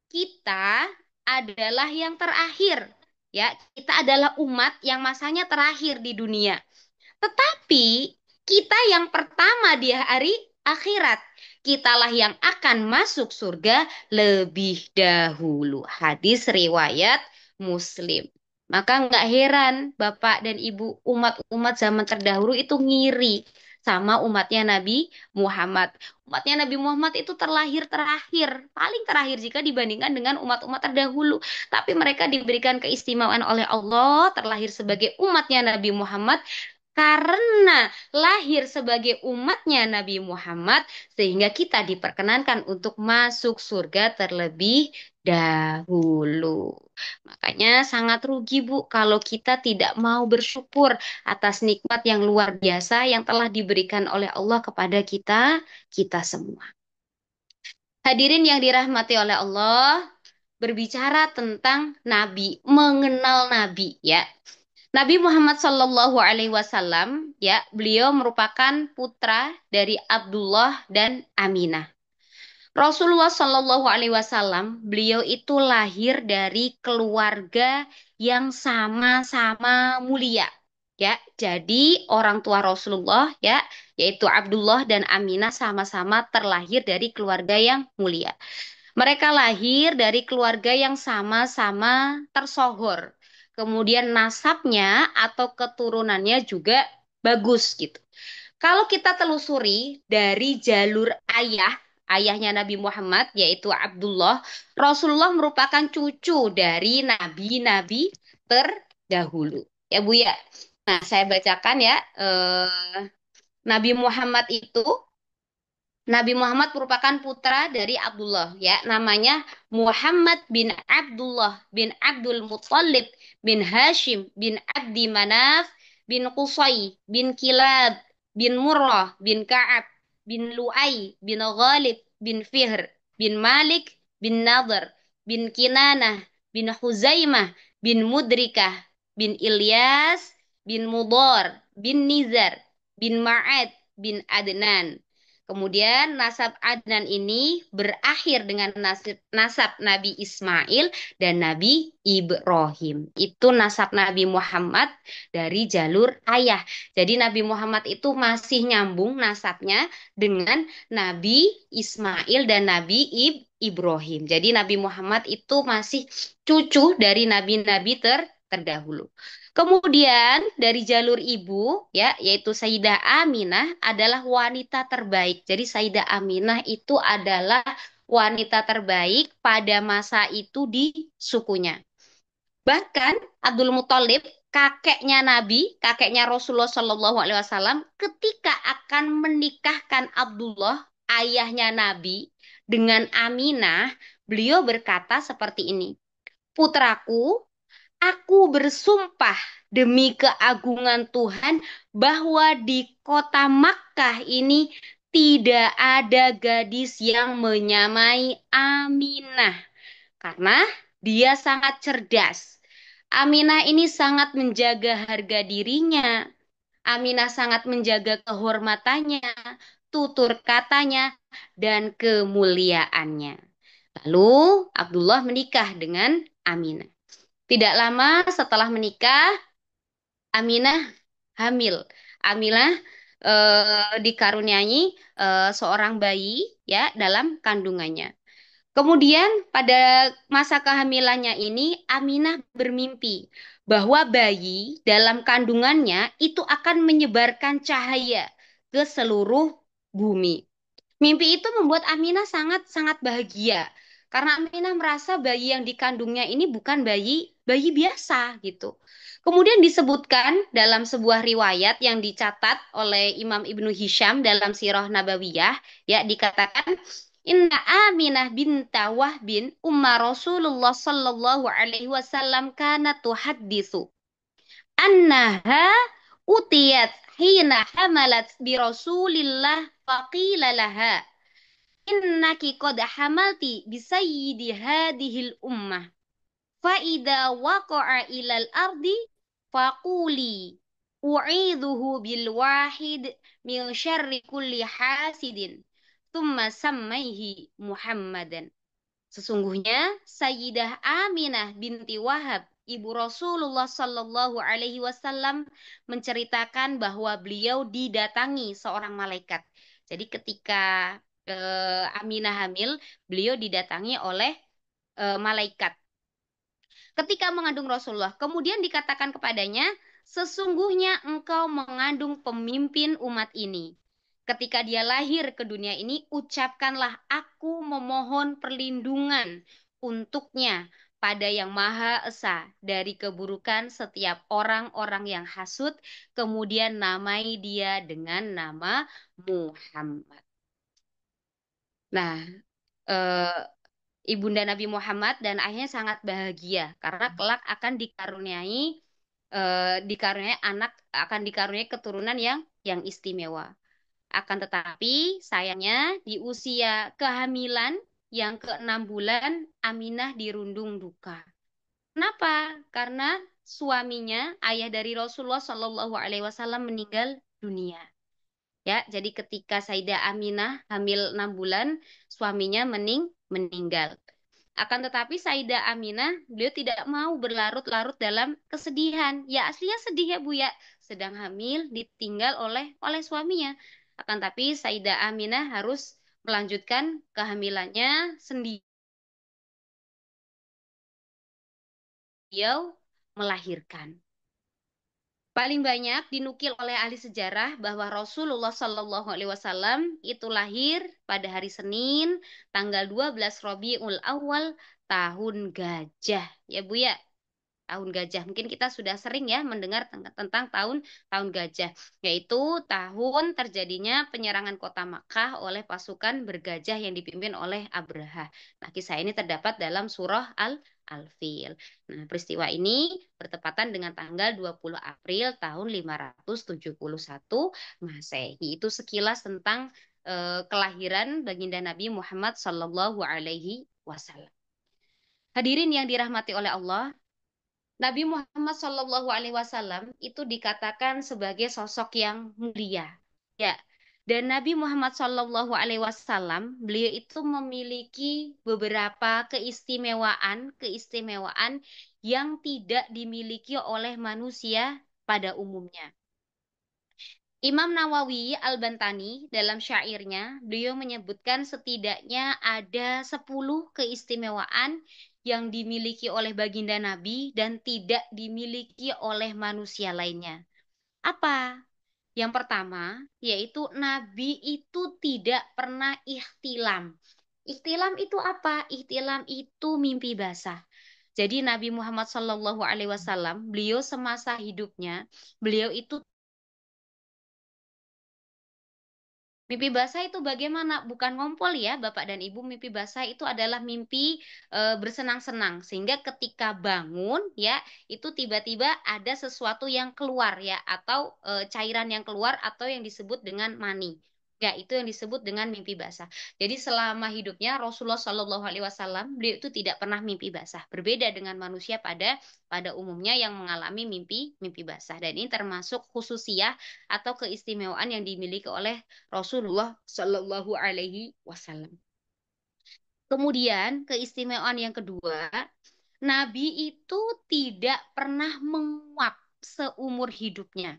kita adalah yang terakhir. Ya, kita adalah umat yang masanya terakhir di dunia. Tetapi kita yang pertama di hari akhirat. Kitalah yang akan masuk surga lebih dahulu. Hadis riwayat Muslim. Maka nggak heran Bapak dan Ibu umat-umat zaman terdahulu itu ngiri sama umatnya Nabi Muhammad. Umatnya Nabi Muhammad itu terlahir terakhir, paling terakhir jika dibandingkan dengan umat-umat terdahulu. Tapi mereka diberikan keistimewaan oleh Allah, terlahir sebagai umatnya Nabi Muhammad, karena lahir sebagai umatnya Nabi Muhammad, sehingga kita diperkenankan untuk masuk surga terlebih dahulu. Makanya sangat rugi Bu kalau kita tidak mau bersyukur atas nikmat yang luar biasa yang telah diberikan oleh Allah kepada kita, kita semua. Hadirin yang dirahmati oleh Allah, berbicara tentang Nabi, mengenal Nabi ya. Nabi Muhammad Shallallahu Alaihi Wasallam ya, beliau merupakan putra dari Abdullah dan Aminah. Rasulullah Shallallahu Alaihi Wasallam, beliau itu lahir dari keluarga yang sama-sama mulia. Ya, jadi orang tua Rasulullah ya, yaitu Abdullah dan Aminah sama-sama terlahir dari keluarga yang mulia. Mereka lahir dari keluarga yang sama-sama tersohor. Kemudian nasabnya atau keturunannya juga bagus gitu. Kalau kita telusuri dari jalur ayahnya Nabi Muhammad yaitu Abdullah, Rasulullah merupakan cucu dari nabi-nabi terdahulu. Ya Bu ya. Nah, saya bacakan ya. Nabi Muhammad itu Nabi Muhammad merupakan putra dari Abdullah ya, namanya Muhammad bin Abdullah bin Abdul Muttalib bin Hashim bin Abdi Manaf bin Qusay bin Kilab bin Murrah bin Ka'ab bin Lu'ay bin Ghalib bin Fihr bin Malik bin Nadhr bin Kinanah bin Huzaimah bin Mudrikah bin Ilyas bin Mudar bin Nizar bin Ma'ad bin Adnan. Kemudian nasab Adnan ini berakhir dengan nasab Nabi Ismail dan Nabi Ibrahim. Itu nasab Nabi Muhammad dari jalur ayah. Jadi Nabi Muhammad itu masih nyambung nasabnya dengan Nabi Ismail dan Nabi Ibrahim. Jadi Nabi Muhammad itu masih cucu dari nabi-nabi terdahulu. Kemudian dari jalur ibu ya yaitu Sayyidah Aminah adalah wanita terbaik. Jadi Sayyidah Aminah itu adalah wanita terbaik pada masa itu di sukunya. Bahkan Abdul Muthalib kakeknya Nabi, kakeknya Rasulullah Shallallahu Alaihi Wasallam ketika akan menikahkan Abdullah ayahnya Nabi dengan Aminah, beliau berkata seperti ini. Putraku, aku bersumpah demi keagungan Tuhan bahwa di kota Makkah ini tidak ada gadis yang menyamai Aminah karena dia sangat cerdas. Aminah ini sangat menjaga harga dirinya. Aminah sangat menjaga kehormatannya, tutur katanya, dan kemuliaannya. Lalu Abdullah menikah dengan Aminah. Tidak lama setelah menikah, Aminah hamil. Aminah dikaruniai seorang bayi ya dalam kandungannya. Kemudian pada masa kehamilannya ini Aminah bermimpi bahwa bayi dalam kandungannya itu akan menyebarkan cahaya ke seluruh bumi. Mimpi itu membuat Aminah sangat-sangat bahagia karena Aminah merasa bayi yang dikandungnya ini bukan bayi biasa gitu. Kemudian disebutkan dalam sebuah riwayat yang dicatat oleh Imam Ibnu Hisham dalam Sirah Nabawiyah ya dikatakan Inna Aminah binta Wahbin umma Rasulullah sallallahu alaihi wasallam kana tuhaddisu annaha utiyat hina hamalat bi Rasulillah faqila laha innaki qad hamalti bi sayyidi hadhil ummah fa idza waqa'a ilal ardi faquli u'idhuhu bil wahid min syarri kulli hasidin thumma sammaihi Muhammadan. Sesungguhnya Sayyidah Aminah binti Wahab, ibu Rasulullah Sallallahu Alaihi Wasallam menceritakan bahwa beliau didatangi seorang malaikat. Jadi ketika Aminah hamil, beliau didatangi oleh malaikat. Ketika mengandung Rasulullah, kemudian dikatakan kepadanya, sesungguhnya engkau mengandung pemimpin umat ini. Ketika dia lahir ke dunia ini, ucapkanlah aku memohon perlindungan untuknya pada yang Maha Esa dari keburukan setiap orang-orang yang hasut, kemudian namai dia dengan nama Muhammad. Nah, eh, Ibunda Nabi Muhammad dan ayahnya sangat bahagia karena kelak akan dikaruniai anak akan dikaruniai keturunan yang istimewa. Akan tetapi sayangnya di usia kehamilan yang ke-6 bulan Aminah dirundung duka. Kenapa? Karena suaminya, ayah dari Rasulullah Shallallahu Alaihi Wasallam meninggal dunia. Ya, jadi ketika Sayyidah Aminah hamil 6 bulan, suaminya meninggal. Akan tetapi Sayyidah Aminah, beliau tidak mau berlarut-larut dalam kesedihan. Ya aslinya sedih ya Bu ya, sedang hamil ditinggal oleh suaminya. Akan tapi Sayyidah Aminah harus melanjutkan kehamilannya sendiri. Beliau melahirkan. Paling banyak dinukil oleh ahli sejarah bahwa Rasulullah Shallallahu Alaihi Wasallam itu lahir pada hari Senin, tanggal 12 Rabiul Awal, tahun gajah. Ya Bu ya, tahun gajah. Mungkin kita sudah sering ya mendengar tentang tahun tahun gajah, yaitu tahun terjadinya penyerangan kota Makkah oleh pasukan bergajah yang dipimpin oleh Abraha. Nah, kisah ini terdapat dalam surah Al-Fil. Nah, peristiwa ini bertepatan dengan tanggal 20 April tahun 571 Masehi. Itu sekilas tentang kelahiran baginda Nabi Muhammad Sallallahu Alaihi Wasallam. Hadirin yang dirahmati oleh Allah, Nabi Muhammad Shallallahu Alaihi Wasallam itu dikatakan sebagai sosok yang mulia. Ya, dan Nabi Muhammad Shallallahu Alaihi Wasallam beliau itu memiliki beberapa keistimewaan yang tidak dimiliki oleh manusia pada umumnya. Imam Nawawi Al-Bantani dalam syairnya, beliau menyebutkan setidaknya ada 10 keistimewaan yang dimiliki oleh baginda Nabi dan tidak dimiliki oleh manusia lainnya. Apa? Yang pertama, yaitu Nabi itu tidak pernah ikhtilam. Ikhtilam itu apa? Ikhtilam itu mimpi basah. Jadi Nabi Muhammad Shallallahu Alaihi Wasallam, beliau semasa hidupnya, beliau itu mimpi basah itu bagaimana? Bukan ngompol ya, Bapak dan Ibu. Mimpi basah itu adalah mimpi bersenang-senang. Sehingga ketika bangun ya, itu tiba-tiba ada sesuatu yang keluar ya, atau cairan yang keluar atau yang disebut dengan mani. Ya, itu yang disebut dengan mimpi basah. Jadi selama hidupnya Rasulullah Shallallahu Alaihi Wasallam beliau itu tidak pernah mimpi basah. Berbeda dengan manusia pada umumnya yang mengalami mimpi basah. Dan ini termasuk khususiyah atau keistimewaan yang dimiliki oleh Rasulullah Shallallahu Alaihi Wasallam. Kemudian keistimewaan yang kedua, Nabi itu tidak pernah menguap seumur hidupnya.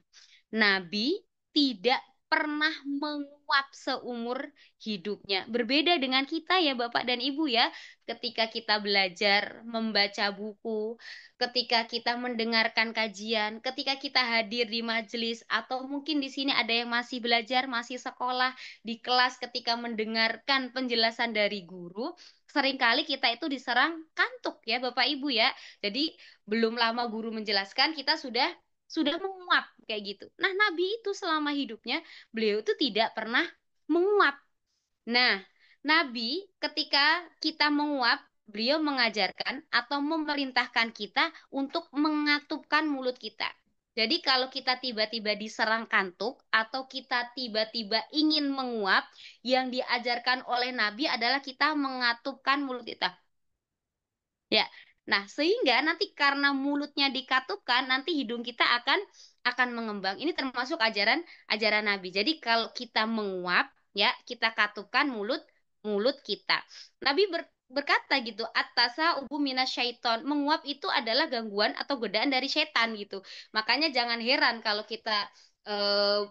Nabi tidak pernah menguap seumur hidupnya. Berbeda dengan kita ya Bapak dan Ibu ya. Ketika kita belajar membaca buku, ketika kita mendengarkan kajian, ketika kita hadir di majelis, atau mungkin di sini ada yang masih belajar, masih sekolah, di kelas ketika mendengarkan penjelasan dari guru, seringkali kita itu diserang kantuk ya Bapak Ibu ya. Jadi belum lama guru menjelaskan kita sudah menguap kayak gitu. Nah, Nabi itu selama hidupnya beliau itu tidak pernah menguap. Nah, Nabi ketika kita menguap, beliau mengajarkan atau memerintahkan kita untuk mengatupkan mulut kita. Jadi kalau kita tiba-tiba diserang kantuk atau kita tiba-tiba ingin menguap, yang diajarkan oleh Nabi adalah kita mengatupkan mulut kita. Ya. Nah, sehingga nanti karena mulutnya dikatupkan, nanti hidung kita akan mengembang. Ini termasuk ajaran Nabi. Jadi kalau kita menguap, ya, kita katupkan mulut mulut kita. Nabi berkata gitu, atasa ubu minasyaiton. Menguap itu adalah gangguan atau godaan dari setan gitu. Makanya jangan heran kalau kita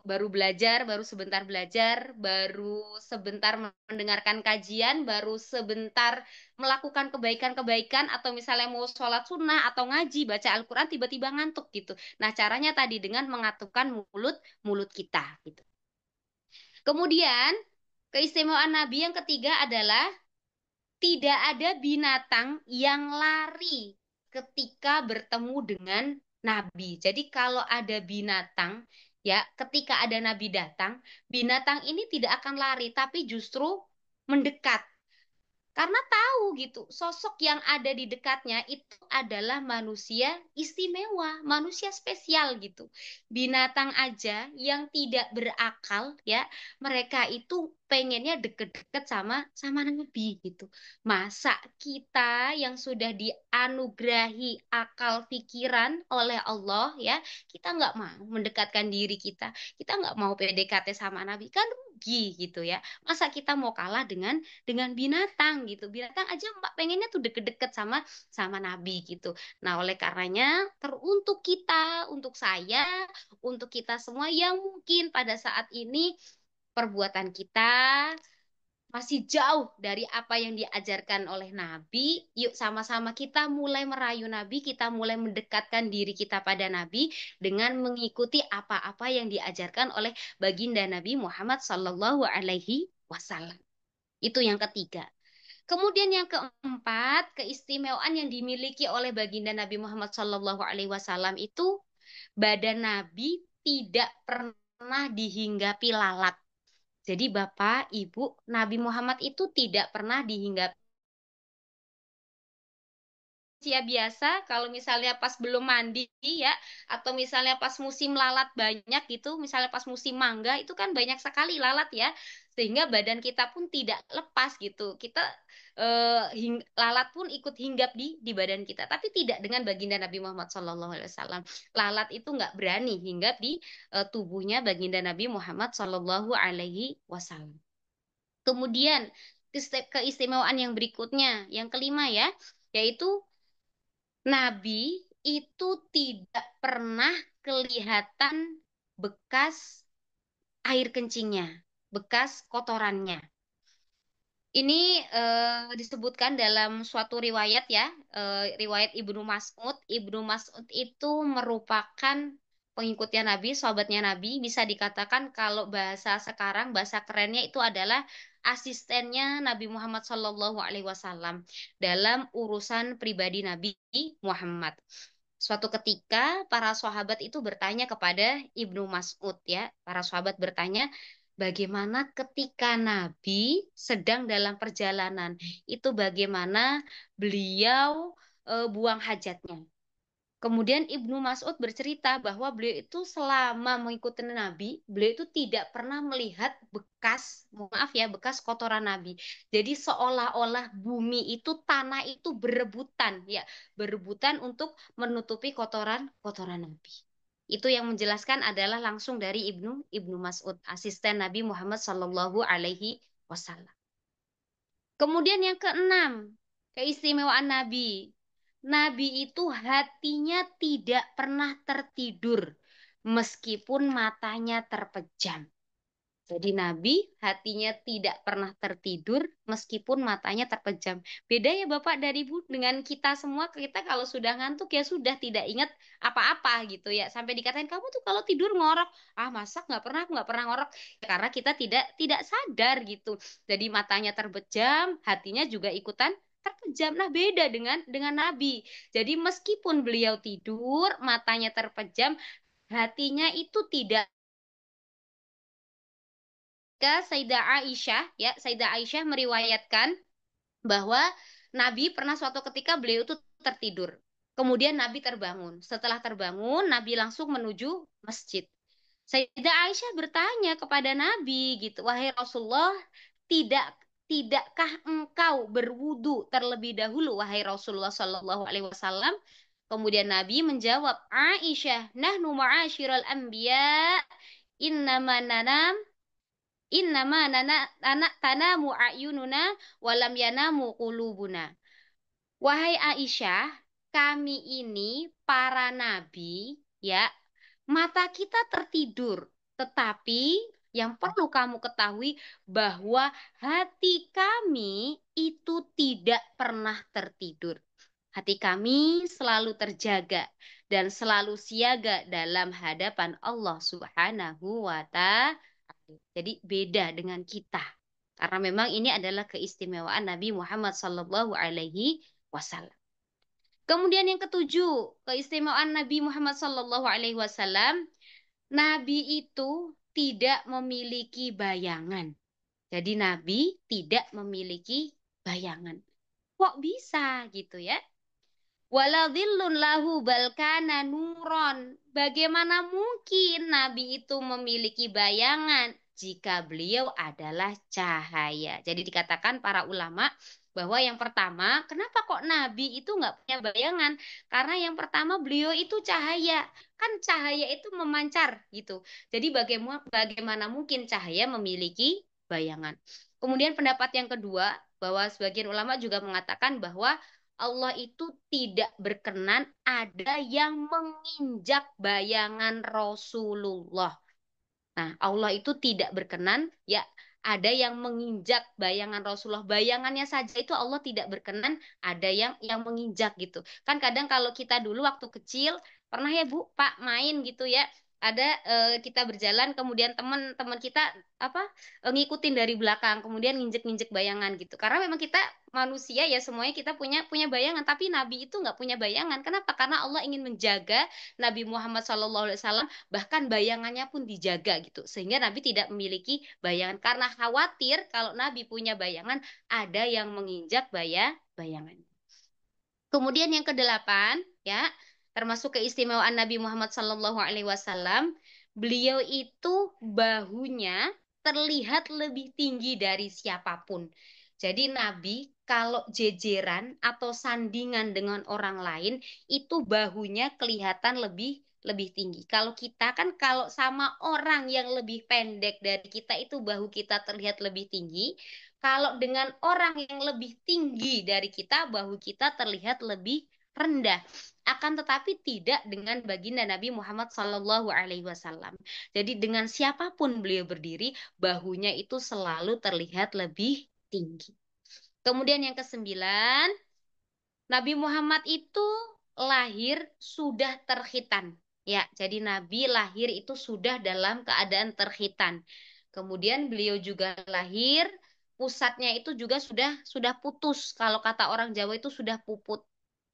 baru belajar, baru sebentar belajar, baru sebentar mendengarkan kajian, baru sebentar melakukan kebaikan-kebaikan atau misalnya mau sholat sunnah atau ngaji, baca Al-Quran tiba-tiba ngantuk gitu. Nah, caranya tadi dengan mengatupkan mulut mulut kita gitu. Kemudian keistimewaan Nabi yang ketiga adalah tidak ada binatang yang lari ketika bertemu dengan Nabi. Jadi kalau ada binatang, ya, ketika ada Nabi datang, binatang ini tidak akan lari, tapi justru mendekat. Karena tahu gitu, sosok yang ada di dekatnya itu adalah manusia istimewa, manusia spesial gitu. Binatang aja yang tidak berakal ya, mereka itu pengennya deket-deket sama Nabi gitu. Masa kita yang sudah dianugerahi akal pikiran oleh Allah ya, kita nggak mau mendekatkan diri kita nggak mau PDKT sama Nabi, kan rugi gitu ya. Masa kita mau kalah dengan binatang gitu. Binatang aja Mbak pengennya tuh deket-deket sama Nabi gitu. Nah, oleh karenanya teruntuk kita, untuk saya, untuk kita semua yang mungkin pada saat ini perbuatan kita masih jauh dari apa yang diajarkan oleh Nabi. Yuk sama-sama kita mulai merayu Nabi, kita mulai mendekatkan diri kita pada Nabi dengan mengikuti apa-apa yang diajarkan oleh baginda Nabi Muhammad Sallallahu Alaihi Wasallam. Itu yang ketiga. Kemudian yang keempat, keistimewaan yang dimiliki oleh baginda Nabi Muhammad Sallallahu Alaihi Wasallam itu badan Nabi tidak pernah dihinggapi lalat. Jadi Bapak, Ibu, Nabi Muhammad itu tidak pernah dihinggapi manusia biasa kalau misalnya pas belum mandi ya, atau misalnya pas musim lalat banyak gitu, misalnya pas musim mangga itu kan banyak sekali lalat ya, sehingga badan kita pun tidak lepas gitu, kita lalat pun ikut hinggap di badan kita, tapi tidak dengan baginda Nabi Muhammad SAW. Lalat itu nggak berani hinggap di tubuhnya baginda Nabi Muhammad SAW. Kemudian keistimewaan yang berikutnya, yang kelima ya, yaitu Nabi itu tidak pernah kelihatan bekas air kencingnya, bekas kotorannya. Ini disebutkan dalam suatu riwayat ya, riwayat Ibnu Mas'ud. Ibnu Mas'ud itu merupakan pengikutnya Nabi, sahabatnya Nabi. Bisa dikatakan kalau bahasa sekarang, bahasa kerennya itu adalah asistennya Nabi Muhammad SAW dalam urusan pribadi Nabi Muhammad. Suatu ketika para sahabat itu bertanya kepada Ibnu Mas'ud ya, para sahabat bertanya, bagaimana ketika Nabi sedang dalam perjalanan, itu bagaimana beliau buang hajatnya. Kemudian Ibnu Mas'ud bercerita bahwa beliau itu selama mengikuti Nabi, beliau itu tidak pernah melihat bekas, maaf ya, bekas kotoran Nabi. Jadi seolah-olah bumi itu, tanah itu berebutan, ya, berebutan untuk menutupi kotoran-kotoran Nabi. Itu yang menjelaskan adalah langsung dari Ibnu Mas'ud, asisten Nabi Muhammad Sallallahu Alaihi Wasallam. Kemudian yang keenam, keistimewaan Nabi. Nabi itu hatinya tidak pernah tertidur meskipun matanya terpejam. Jadi Nabi hatinya tidak pernah tertidur meskipun matanya terpejam. Beda ya Bapak dari Bu dengan kita semua. Kita kalau sudah ngantuk ya sudah tidak ingat apa-apa gitu ya. Sampai dikatain kamu tuh kalau tidur ngorok. Ah masa nggak pernah ngorok. Karena kita tidak sadar gitu. Jadi matanya terpejam, hatinya juga ikutan terpejam. Nah beda dengan Nabi. Jadi meskipun beliau tidur, matanya terpejam, hatinya itu tidak. Sayyidah Aisyah ya, Sayyidah Aisyah meriwayatkan bahwa Nabi pernah suatu ketika beliau itu tertidur. Kemudian Nabi terbangun. Setelah terbangun, Nabi langsung menuju masjid. Sayyidah Aisyah bertanya kepada Nabi gitu, wahai Rasulullah, tidak tidakkah engkau berwudu terlebih dahulu wahai Rasulullah Shallallahu Alaihi Wasallam? Kemudian Nabi menjawab, Aisyah, nahnu ma'asyiral anbiya innama nanam Innama anak tanamu a'yununa walam yanamu qulubuna. Wahai Aisyah, kami ini para nabi, ya, mata kita tertidur. Tetapi yang perlu kamu ketahui bahwa hati kami itu tidak pernah tertidur. Hati kami selalu terjaga dan selalu siaga dalam hadapan Allah Subhanahu wa Ta'ala. Jadi beda dengan kita. Karena memang ini adalah keistimewaan Nabi Muhammad Sallallahu Alaihi Wasallam. Kemudian yang ketujuh, keistimewaan Nabi Muhammad Sallallahu Alaihi Wasallam, Nabi itu tidak memiliki bayangan. Jadi Nabi tidak memiliki bayangan. Kok bisa gitu ya? Waladhillun lahu balkana nuron. Bagaimana mungkin Nabi itu memiliki bayangan? jika beliau adalah cahaya. Jadi dikatakan para ulama bahwa yang pertama, kenapa kok Nabi itu nggak punya bayangan? Karena yang pertama beliau itu cahaya. Kan cahaya itu memancar gitu. Jadi bagaimana mungkin cahaya memiliki bayangan? Kemudian pendapat yang kedua, bahwa sebagian ulama juga mengatakan bahwa Allah itu tidak berkenan ada yang menginjak bayangan Rasulullah. Nah, Allah itu tidak berkenan ya ada yang menginjak bayangan Rasulullah. Bayangannya saja itu Allah tidak berkenan ada yang menginjak gitu. Kan kadang kalau kita dulu waktu kecil pernah ya Bu, Pak main gitu ya. Ada kita berjalan kemudian teman-teman kita apa ngikutin dari belakang kemudian nginjek-nginjek bayangan gitu. Karena memang kita manusia ya semuanya kita punya punya bayangan tapi Nabi itu nggak punya bayangan. Kenapa? Karena Allah ingin menjaga Nabi Muhammad SAW bahkan bayangannya pun dijaga gitu sehingga Nabi tidak memiliki bayangan karena khawatir kalau Nabi punya bayangan ada yang menginjak bayangan. Kemudian yang kedelapan ya termasuk keistimewaan Nabi Muhammad SAW, beliau itu bahunya terlihat lebih tinggi dari siapapun. Jadi Nabi kalau jejeran atau sandingan dengan orang lain itu bahunya kelihatan lebih lebih tinggi. Kalau kita kan kalau sama orang yang lebih pendek dari kita itu bahu kita terlihat lebih tinggi. Kalau dengan orang yang lebih tinggi dari kita, bahu kita terlihat lebih rendah. Akan tetapi tidak dengan baginda Nabi Muhammad Sallallahu Alaihi Wasallam. Jadi dengan siapapun beliau berdiri, bahunya itu selalu terlihat lebih tinggi. Kemudian yang kesembilan, Nabi Muhammad itu lahir sudah terkhitan. Ya, jadi Nabi lahir itu sudah dalam keadaan terkhitan. Kemudian beliau juga lahir, pusatnya itu juga sudah putus. Kalau kata orang Jawa itu sudah puput.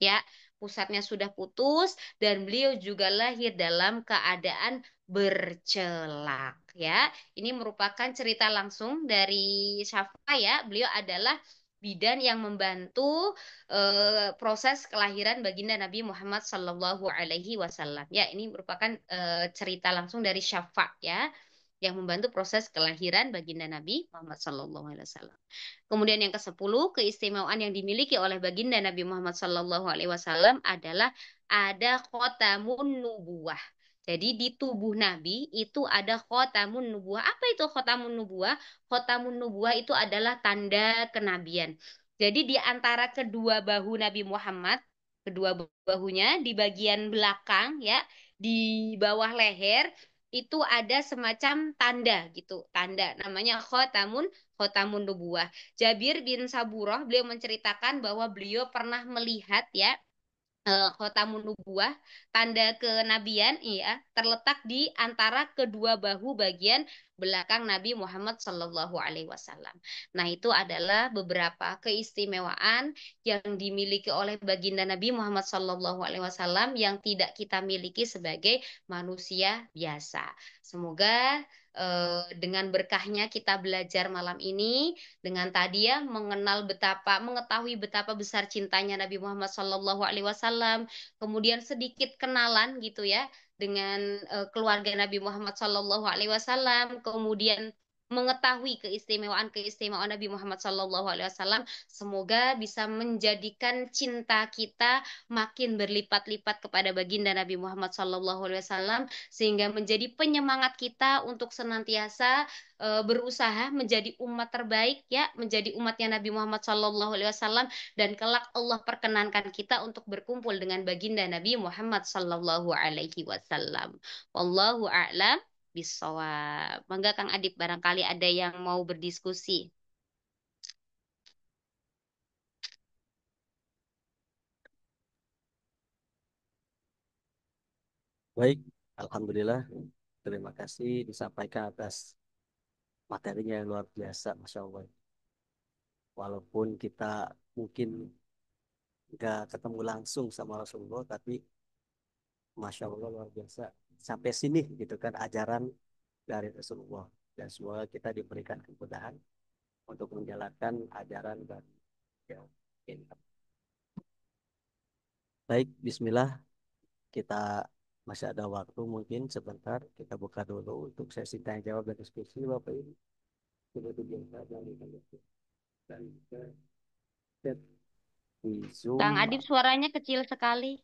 Ya, pusatnya sudah putus dan beliau juga lahir dalam keadaan bercelak. Ya, ini merupakan cerita langsung dari Syafa ya. Beliau adalah bidan yang membantu proses kelahiran baginda Nabi Muhammad Sallallahu Alaihi Wasallam. Ya, ini merupakan cerita langsung dari Syafa ya, yang membantu proses kelahiran baginda Nabi Muhammad Sallallahu Alaihi Wasallam. Kemudian yang ke-10, keistimewaan yang dimiliki oleh baginda Nabi Muhammad Sallallahu Alaihi Wasallam adalah ada khotamun nubuwah. Jadi di tubuh Nabi itu ada khotamun nubuwah. Apa itu khotamun nubuwah? Khotamun nubuwah itu adalah tanda kenabian. Jadi di antara kedua bahu Nabi Muhammad, kedua bahunya di bagian belakang ya, di bawah leher itu ada semacam tanda gitu, tanda namanya khotamun nubuwah. Jabir bin Saburah beliau menceritakan bahwa beliau pernah melihat ya khotamun nubuwah, tanda kenabian, iya, terletak di antara kedua bahu bagian belakang Nabi Muhammad Sallallahu Alaihi Wasallam. Nah, itu adalah beberapa keistimewaan yang dimiliki oleh baginda Nabi Muhammad Sallallahu Alaihi Wasallam yang tidak kita miliki sebagai manusia biasa. Semoga dengan berkahnya kita belajar malam ini dengan tadi ya mengetahui betapa besar cintanya Nabi Muhammad Sallallahu Alaihi Wasallam, kemudian sedikit kenalan gitu ya dengan keluarga Nabi Muhammad Sallallahu Alaihi Wasallam, kemudian mengetahui keistimewaan Nabi Muhammad Sallallahu Alaihi Wasallam, semoga bisa menjadikan cinta kita makin berlipat-lipat kepada baginda Nabi Muhammad Sallallahu Alaihi Wasallam sehingga menjadi penyemangat kita untuk senantiasa berusaha menjadi umat terbaik ya, menjadi umatnya Nabi Muhammad Sallallahu Alaihi Wasallam dan kelak Allah perkenankan kita untuk berkumpul dengan baginda Nabi Muhammad Sallallahu Alaihi Wasallam. Wallahu a'lam bisawab. Mangga Kang Adip barangkali ada yang mau berdiskusi. Baik, Alhamdulillah. Terima kasih disampaikan atas materinya yang luar biasa, Masya Allah. Walaupun kita mungkin nggak ketemu langsung sama Rasulullah, tapi Masya Allah luar biasa. Sampai sini gitu kan ajaran dari Rasulullah. Dan semoga kita diberikan kemudahan untuk menjalankan ajaran dan ya, ini. Baik, Bismillah kita Masih ada waktu mungkin sebentar kita buka dulu untuk sesi tanya jawab dan diskusi Bapak Ibu. Seperti biasa dan kita chat di Kang Zoom. Adip suaranya kecil sekali.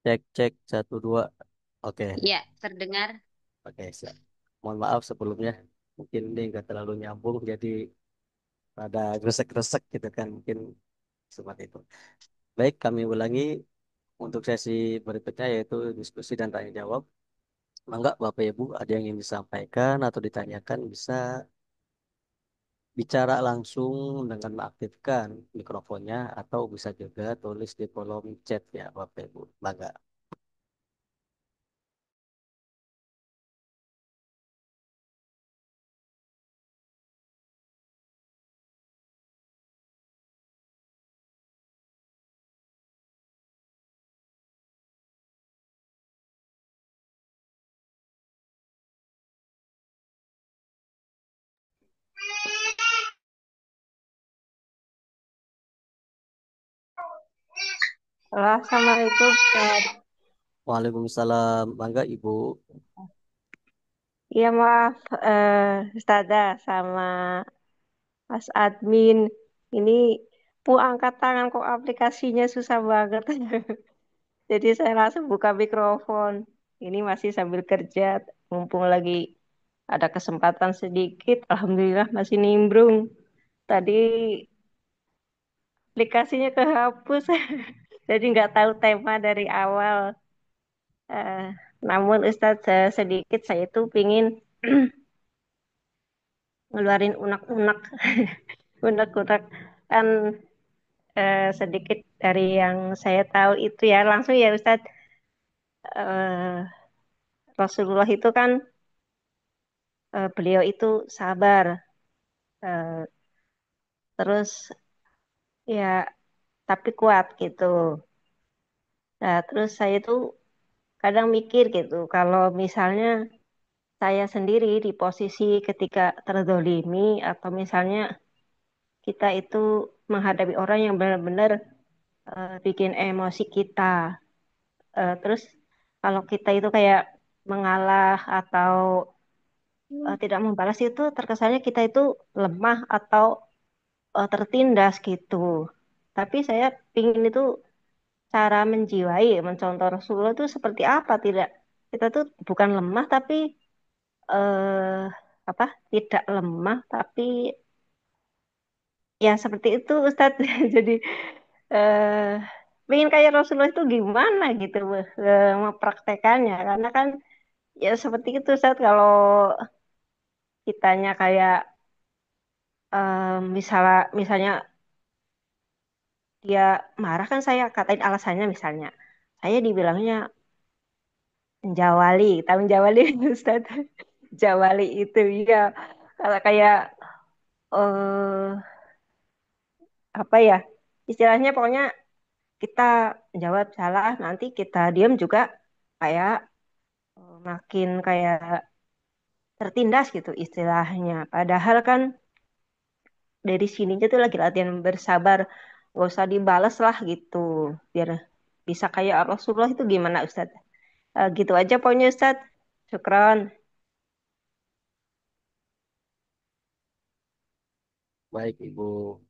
Cek cek satu dua. Oke. Ya, terdengar. Oke, siap. Mohon maaf sebelumnya, mungkin ini nggak terlalu nyambung, jadi ada gresek-gresek gitu kan, mungkin seperti itu. Baik, kami ulangi untuk sesi berikutnya yaitu diskusi dan tanya jawab. Mangga Bapak Ibu ada yang ingin disampaikan atau ditanyakan bisa bicara langsung dengan mengaktifkan mikrofonnya atau bisa juga tulis di kolom chat ya Bapak Ibu. Mangga. Halo, Assalamualaikum, Ustaz. Waalaikumsalam. Mangga Ibu. Iya, maaf, Ustazah sama Mas Admin. Ini angkat tangan kok aplikasinya susah banget. Jadi saya langsung buka mikrofon. Ini masih sambil kerja, mumpung lagi ada kesempatan sedikit. Alhamdulillah masih nimbrung. Tadi aplikasinya kehapus, jadi nggak tahu tema dari awal. Eh, Namun Ustadz, sedikit saya tuh pingin ngeluarin unek-unek unek-unek kan, sedikit dari yang saya tahu itu ya langsung ya Ustadz. Rasulullah itu kan, beliau itu sabar, eh, terus ya tapi kuat gitu. Nah terus saya tuh kadang mikir gitu kalau misalnya saya sendiri di posisi ketika terzolimi atau misalnya kita itu menghadapi orang yang benar-benar bikin emosi kita. Terus kalau kita itu kayak mengalah atau tidak membalas itu terkesannya kita itu lemah atau tertindas gitu. Tapi saya pingin itu cara menjiwai, mencontoh Rasulullah itu seperti apa? Tidak, kita tuh bukan lemah tapi eh, apa? Tidak lemah tapi ya seperti itu Ustadz. Jadi pengen kayak Rasulullah itu gimana gitu mempraktekannya karena kan ya seperti itu Ustaz, kalau kitanya kayak misalnya misalnya dia marah kan saya katain alasannya misalnya saya dibilangnya menjawali, tahu menjawali Ustaz? Jawali itu ya kalau kayak eh apa ya istilahnya, pokoknya kita jawab salah nanti kita diam juga kayak makin kayak tertindas gitu istilahnya. Padahal kan dari sininya tuh lagi latihan bersabar, gak usah dibalas lah gitu, biar bisa kayak Rasulullah itu gimana Ustadz. Gitu aja pokoknya Ustadz. Syukron. Baik Ibu.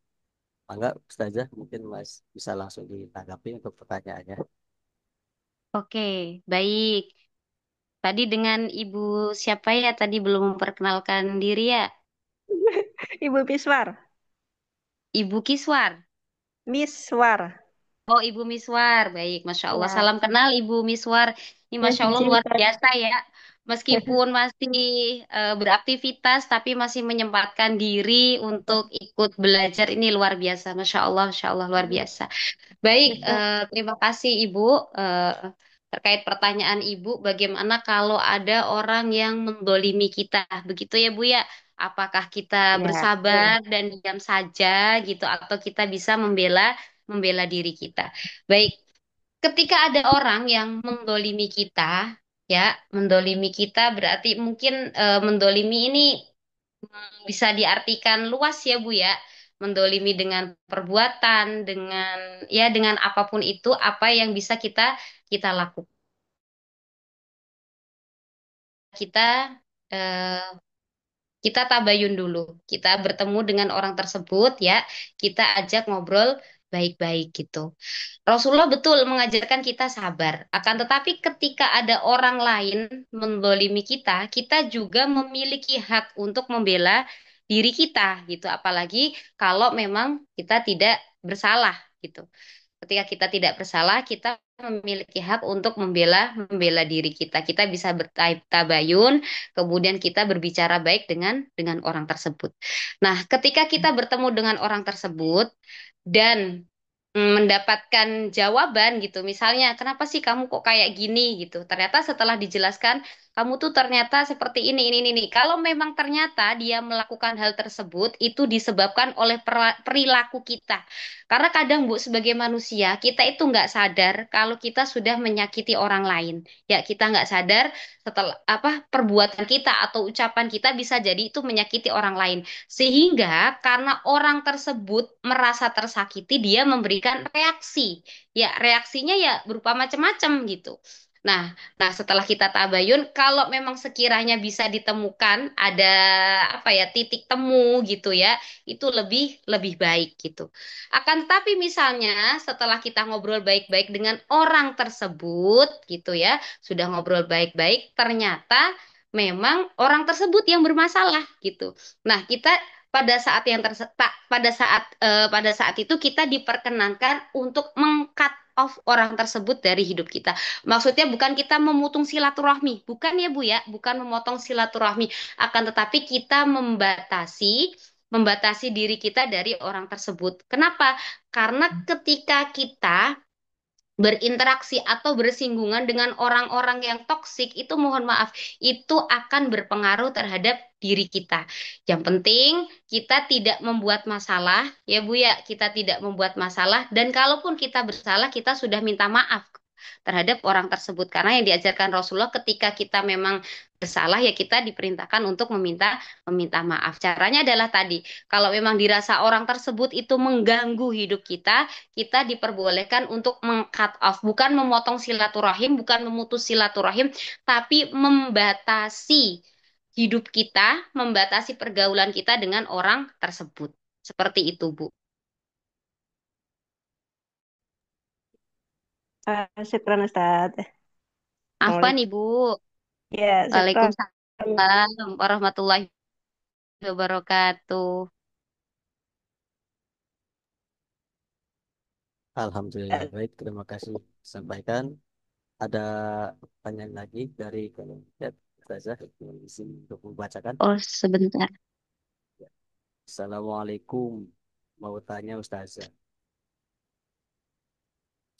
Mangga Ustazah mungkin Mas bisa langsung ditanggapi untuk pertanyaannya. Oke, baik. Tadi dengan Ibu siapa ya? Tadi belum memperkenalkan diri ya. Ibu Miswar. Ibu Kiswar. Miswar. Oh, Ibu Miswar. Baik, Masya Allah. Ya, Salam kenal Ibu Miswar. Ini ya Masya Allah izin luar Ustadz. biasa ya. Meskipun masih beraktivitas, tapi masih menyempatkan diri untuk ikut belajar. Ini luar biasa. Masya Allah luar biasa. Baik, Ustadz. terima kasih Ibu. Eh, Terkait pertanyaan Ibu, bagaimana kalau ada orang yang mendolimi kita? Begitu ya Bu ya? Apakah kita Ya, bersabar dan diam saja gitu, atau kita bisa membela membela diri kita? Baik, ketika ada orang yang mendolimi kita, ya, mendolimi kita berarti mungkin mendolimi ini bisa diartikan luas ya Bu ya. Mendolimi dengan perbuatan, dengan ya dengan apapun itu apa yang bisa kita lakukan. Kita eh, kita tabayun dulu. Kita bertemu dengan orang tersebut ya, kita ajak ngobrol baik-baik gitu. Rasulullah betul mengajarkan kita sabar. Akan tetapi ketika ada orang lain mendolimi kita, kita juga memiliki hak untuk membela diri kita gitu. Apalagi kalau memang kita tidak bersalah gitu. Ketika kita tidak bersalah, kita memiliki hak untuk membela diri kita. Kita bisa bertabayun, kemudian kita berbicara baik dengan orang tersebut. Nah, ketika kita bertemu dengan orang tersebut dan mendapatkan jawaban gitu. Misalnya, kenapa sih kamu kok kayak gini gitu. Ternyata setelah dijelaskan, kamu tuh ternyata seperti ini. Kalau memang ternyata dia melakukan hal tersebut, itu disebabkan oleh perilaku kita. Karena kadang Bu, sebagai manusia, kita itu nggak sadar kalau kita sudah menyakiti orang lain. Ya, kita nggak sadar setelah apa perbuatan kita atau ucapan kita bisa jadi itu menyakiti orang lain. Sehingga karena orang tersebut merasa tersakiti, dia memberikan reaksi. Ya, reaksinya ya berupa macam-macam gitu. Nah, setelah kita tabayun, kalau memang sekiranya bisa ditemukan ada apa ya titik temu gitu ya, itu lebih lebih baik gitu. Akan tetapi misalnya setelah kita ngobrol baik-baik dengan orang tersebut gitu ya, sudah ngobrol baik-baik, ternyata memang orang tersebut yang bermasalah gitu. Nah, kita pada saat yang pada saat itu kita diperkenankan untuk meng-cut off orang tersebut dari hidup kita. Maksudnya bukan kita memutung silaturahmi, bukan ya Bu ya, bukan memotong silaturahmi, akan tetapi kita membatasi diri kita dari orang tersebut. Kenapa? Karena ketika kita berinteraksi atau bersinggungan dengan orang-orang yang toksik itu mohon maaf itu akan berpengaruh terhadap diri kita. Yang penting kita tidak membuat masalah ya Bu ya, kita tidak membuat masalah dan kalaupun kita bersalah kita sudah minta maaf terhadap orang tersebut karena yang diajarkan Rasulullah ketika kita memang bersalah ya kita diperintahkan untuk meminta meminta maaf. Caranya adalah tadi, kalau memang dirasa orang tersebut itu mengganggu hidup kita diperbolehkan untuk meng-cut off, bukan memotong silaturahim, bukan memutus silaturahim, tapi membatasi hidup kita, membatasi pergaulan kita dengan orang tersebut. Seperti itu, Bu. Syukran Ustaz. Apa nih, Assalamualaikum. Bu? Ya, syukran. Waalaikumsalam warahmatullahi wabarakatuh. Alhamdulillah baik, terima kasih sampaikan. Ada pertanyaan lagi dari kolom chat, Ustazah yang isi untuk membacakan. Oh, sebentar. Assalamualaikum, mau tanya Ustazah,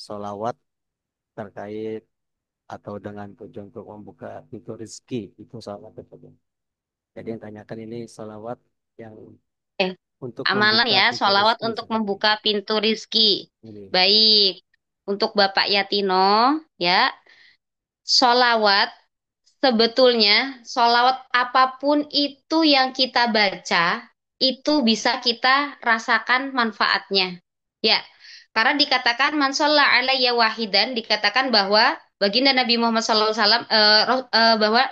solawat terkait atau dengan tujuan untuk membuka pintu rezeki itu solawat tersebut. Jadi yang tanyakan ini solawat yang Eh, untuk amalan membuka ya, pintu sholawat rezeki untuk seperti membuka itu. pintu rizki. Ini. Baik, untuk Bapak Yatino, ya, sholawat sebetulnya, sholawat apapun itu yang kita baca, itu bisa kita rasakan manfaatnya. Ya, karena dikatakan man sholla alayya wahidan, dikatakan bahwa baginda Nabi Muhammad SAW bahwa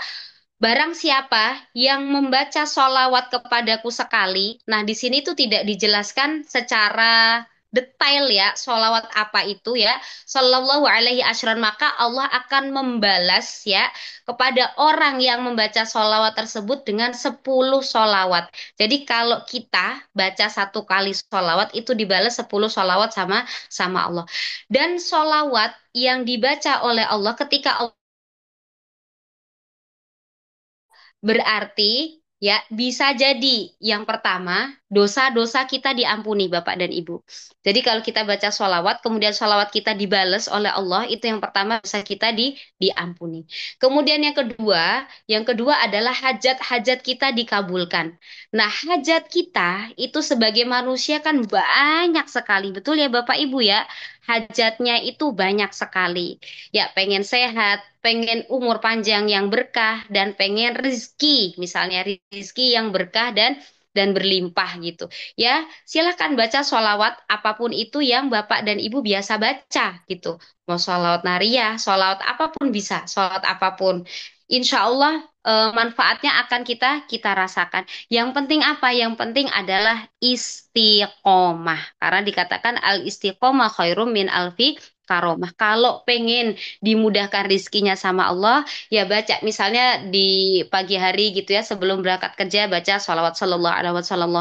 barang siapa yang membaca sholawat kepadaku sekali, nah di sini tuh tidak dijelaskan secara detail ya, sholawat apa itu ya, sallallahu alaihi asyran, maka Allah akan membalas ya kepada orang yang membaca sholawat tersebut dengan 10 sholawat. Jadi kalau kita baca satu kali sholawat itu dibalas 10 sholawat sama Allah. Dan sholawat yang dibaca oleh Allah ketika berarti ya bisa jadi yang pertama dosa-dosa kita diampuni Bapak dan Ibu. Jadi kalau kita baca sholawat kemudian sholawat kita dibales oleh Allah itu yang pertama dosa kita diampuni. Kemudian yang kedua adalah hajat-hajat kita dikabulkan. Nah hajat kita itu sebagai manusia kan banyak sekali betul ya Bapak Ibu ya. hajatnya itu banyak sekali. Ya, pengen sehat, pengen umur panjang yang berkah, dan pengen rezeki, misalnya rezeki yang berkah dan berlimpah gitu. Ya, silakan baca sholawat apapun itu yang Bapak dan Ibu biasa baca gitu. Mau sholawat nariyah, sholawat apapun bisa, sholawat apapun. Insya Allah manfaatnya akan kita rasakan. Yang penting apa? Yang penting adalah istiqomah. Karena dikatakan al istiqomah khairum min alfi karomah. Kalau pengen dimudahkan rizkinya sama Allah, ya baca misalnya di pagi hari gitu ya, sebelum berangkat kerja baca sholawat sallallahu alaihi wasallam.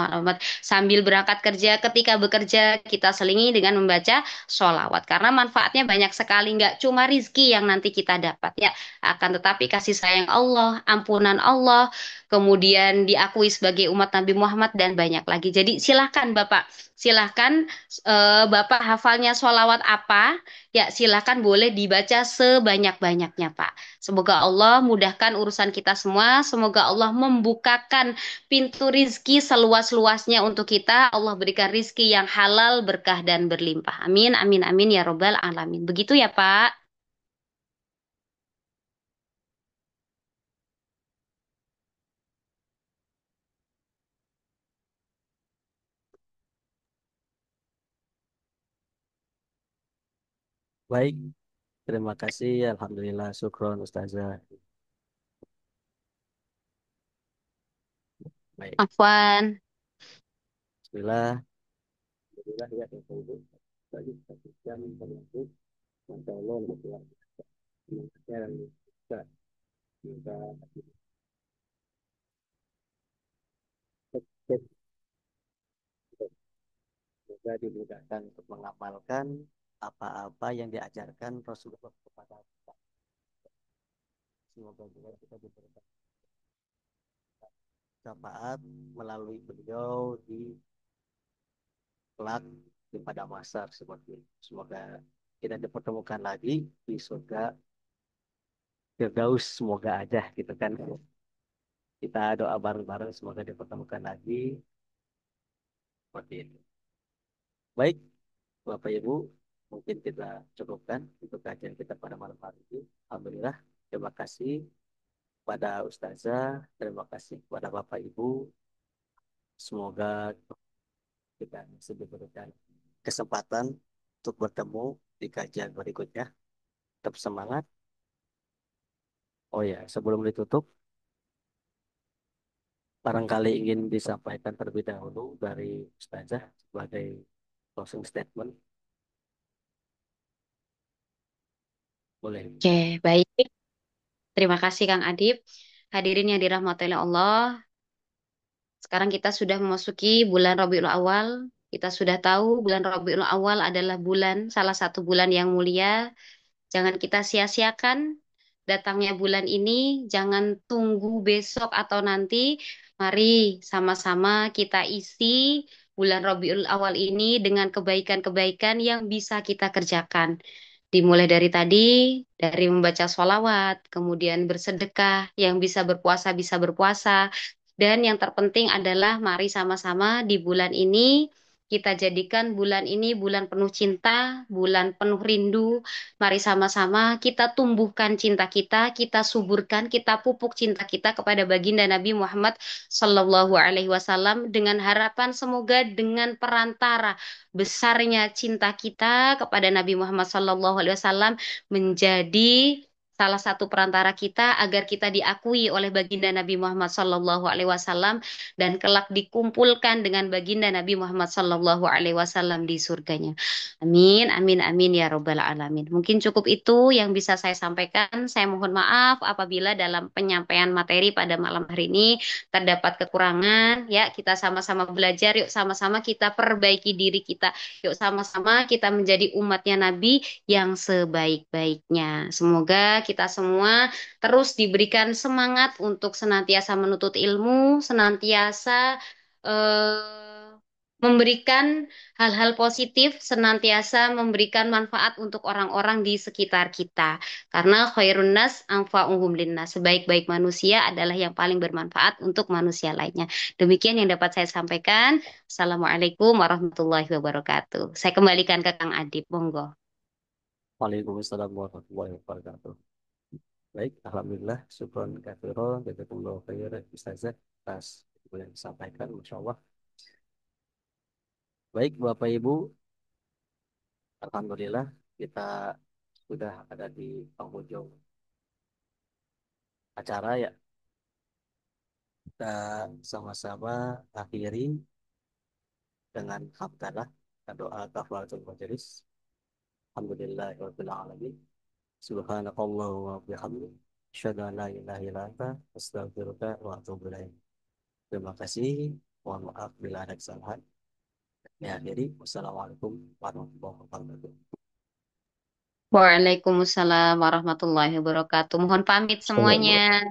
Sambil berangkat kerja, ketika bekerja kita selingi dengan membaca sholawat. Karena manfaatnya banyak sekali, nggak cuma rizki yang nanti kita dapat ya, akan tetapi kasih sayang Allah, ampunan Allah, kemudian diakui sebagai umat Nabi Muhammad dan banyak lagi. Jadi silahkan Bapak, silahkan Bapak hafalnya sholawat apa, ya silahkan boleh dibaca sebanyak-banyaknya Pak. Semoga Allah mudahkan urusan kita semua, semoga Allah membukakan pintu rizki seluas-luasnya untuk kita, Allah berikan rizki yang halal, berkah dan berlimpah. Amin, amin, amin ya robbal alamin. Begitu ya Pak. Baik, terima kasih. Alhamdulillah, syukron Ustazah. Baik, Afwan. Bismillah. Alhamdulillah ya, Bapak Ibu. Bagi satu jam terlalu, Masya Allah, betul. Dan juga juga tips juga dimudahkan untuk mengamalkan apa-apa yang diajarkan Rasulullah kepada kita. Semoga juga kita diberikan syafaat melalui beliau di kelak di pada masa seperti itu. Semoga kita dipertemukan lagi di surga Firdaus, semoga aja gitu kan. Kita doa bareng-bareng semoga dipertemukan lagi seperti itu. Baik, Bapak Ibu, mungkin kita cukupkan untuk kajian kita pada malam hari ini. Alhamdulillah, terima kasih pada Ustazah, terima kasih kepada Bapak Ibu. Semoga kita bisa diberikan kesempatan untuk bertemu di kajian berikutnya. Tetap semangat. Oh ya, sebelum ditutup, barangkali ingin disampaikan terlebih dahulu dari Ustazah sebagai closing statement. Boleh. Oke, baik. Terima kasih Kang Adib. Hadirin yang dirahmati oleh Allah, sekarang kita sudah memasuki bulan Rabiul Awal. Kita sudah tahu bulan Rabiul Awal adalah salah satu bulan yang mulia. Jangan kita sia-siakan datangnya bulan ini. Jangan tunggu besok atau nanti. Mari sama-sama kita isi bulan Rabiul Awal ini dengan kebaikan-kebaikan yang bisa kita kerjakan. Dimulai dari tadi, dari membaca sholawat, kemudian bersedekah, yang bisa berpuasa. Dan yang terpenting adalah mari sama-sama di bulan ini kita jadikan bulan ini bulan penuh cinta, bulan penuh rindu. Mari sama-sama kita tumbuhkan cinta kita suburkan, kita pupuk cinta kita kepada baginda Nabi Muhammad Sallallahu Alaihi Wasallam dengan harapan semoga dengan perantara besarnya cinta kita kepada Nabi Muhammad Sallallahu Alaihi Wasallam menjadi salah satu perantara kita agar kita diakui oleh baginda Nabi Muhammad Sallallahu Alaihi Wasallam dan kelak dikumpulkan dengan baginda Nabi Muhammad Sallallahu Alaihi Wasallam di surganya. Amin, amin, amin ya robbal alamin. Mungkin cukup itu yang bisa saya sampaikan. Saya mohon maaf apabila dalam penyampaian materi pada malam hari ini terdapat kekurangan. Ya, kita sama-sama belajar. Yuk sama-sama kita perbaiki diri kita. Yuk sama-sama kita menjadi umatnya Nabi yang sebaik-baiknya. Semoga kita semua terus diberikan semangat untuk senantiasa menuntut ilmu, senantiasa eh, memberikan hal-hal positif, senantiasa memberikan manfaat untuk orang-orang di sekitar kita. Karena khairun nas anfa'uhum linnas. Sebaik-baik manusia adalah yang paling bermanfaat untuk manusia lainnya. Demikian yang dapat saya sampaikan. Assalamualaikum warahmatullahi wabarakatuh. Saya kembalikan ke Kang Adip, monggo. Waalaikumsalam warahmatullahi wabarakatuh. Baik, alhamdulillah, syukron katsiran, jazakumullah khairan Ustazah atas ilmu yang disampaikan, Masya Allah. Baik, Bapak Ibu, alhamdulillah kita sudah ada di penghujung acara ya. Kita sama-sama akhiri dengan hamdalah doa kafaratul majelis. Alhamdulillahirabbil alamin. Subhanakallah wa bihamdik. Asyhadu an la ilaha illa anta astaghfiruka wa atubu ilaik. Terima kasih. Mohon maaf bila ada kesalahan. Ya, jadi wassalamualaikum warahmatullahi wabarakatuh. Waalaikumsalam warahmatullahi wabarakatuh. Mohon pamit semuanya.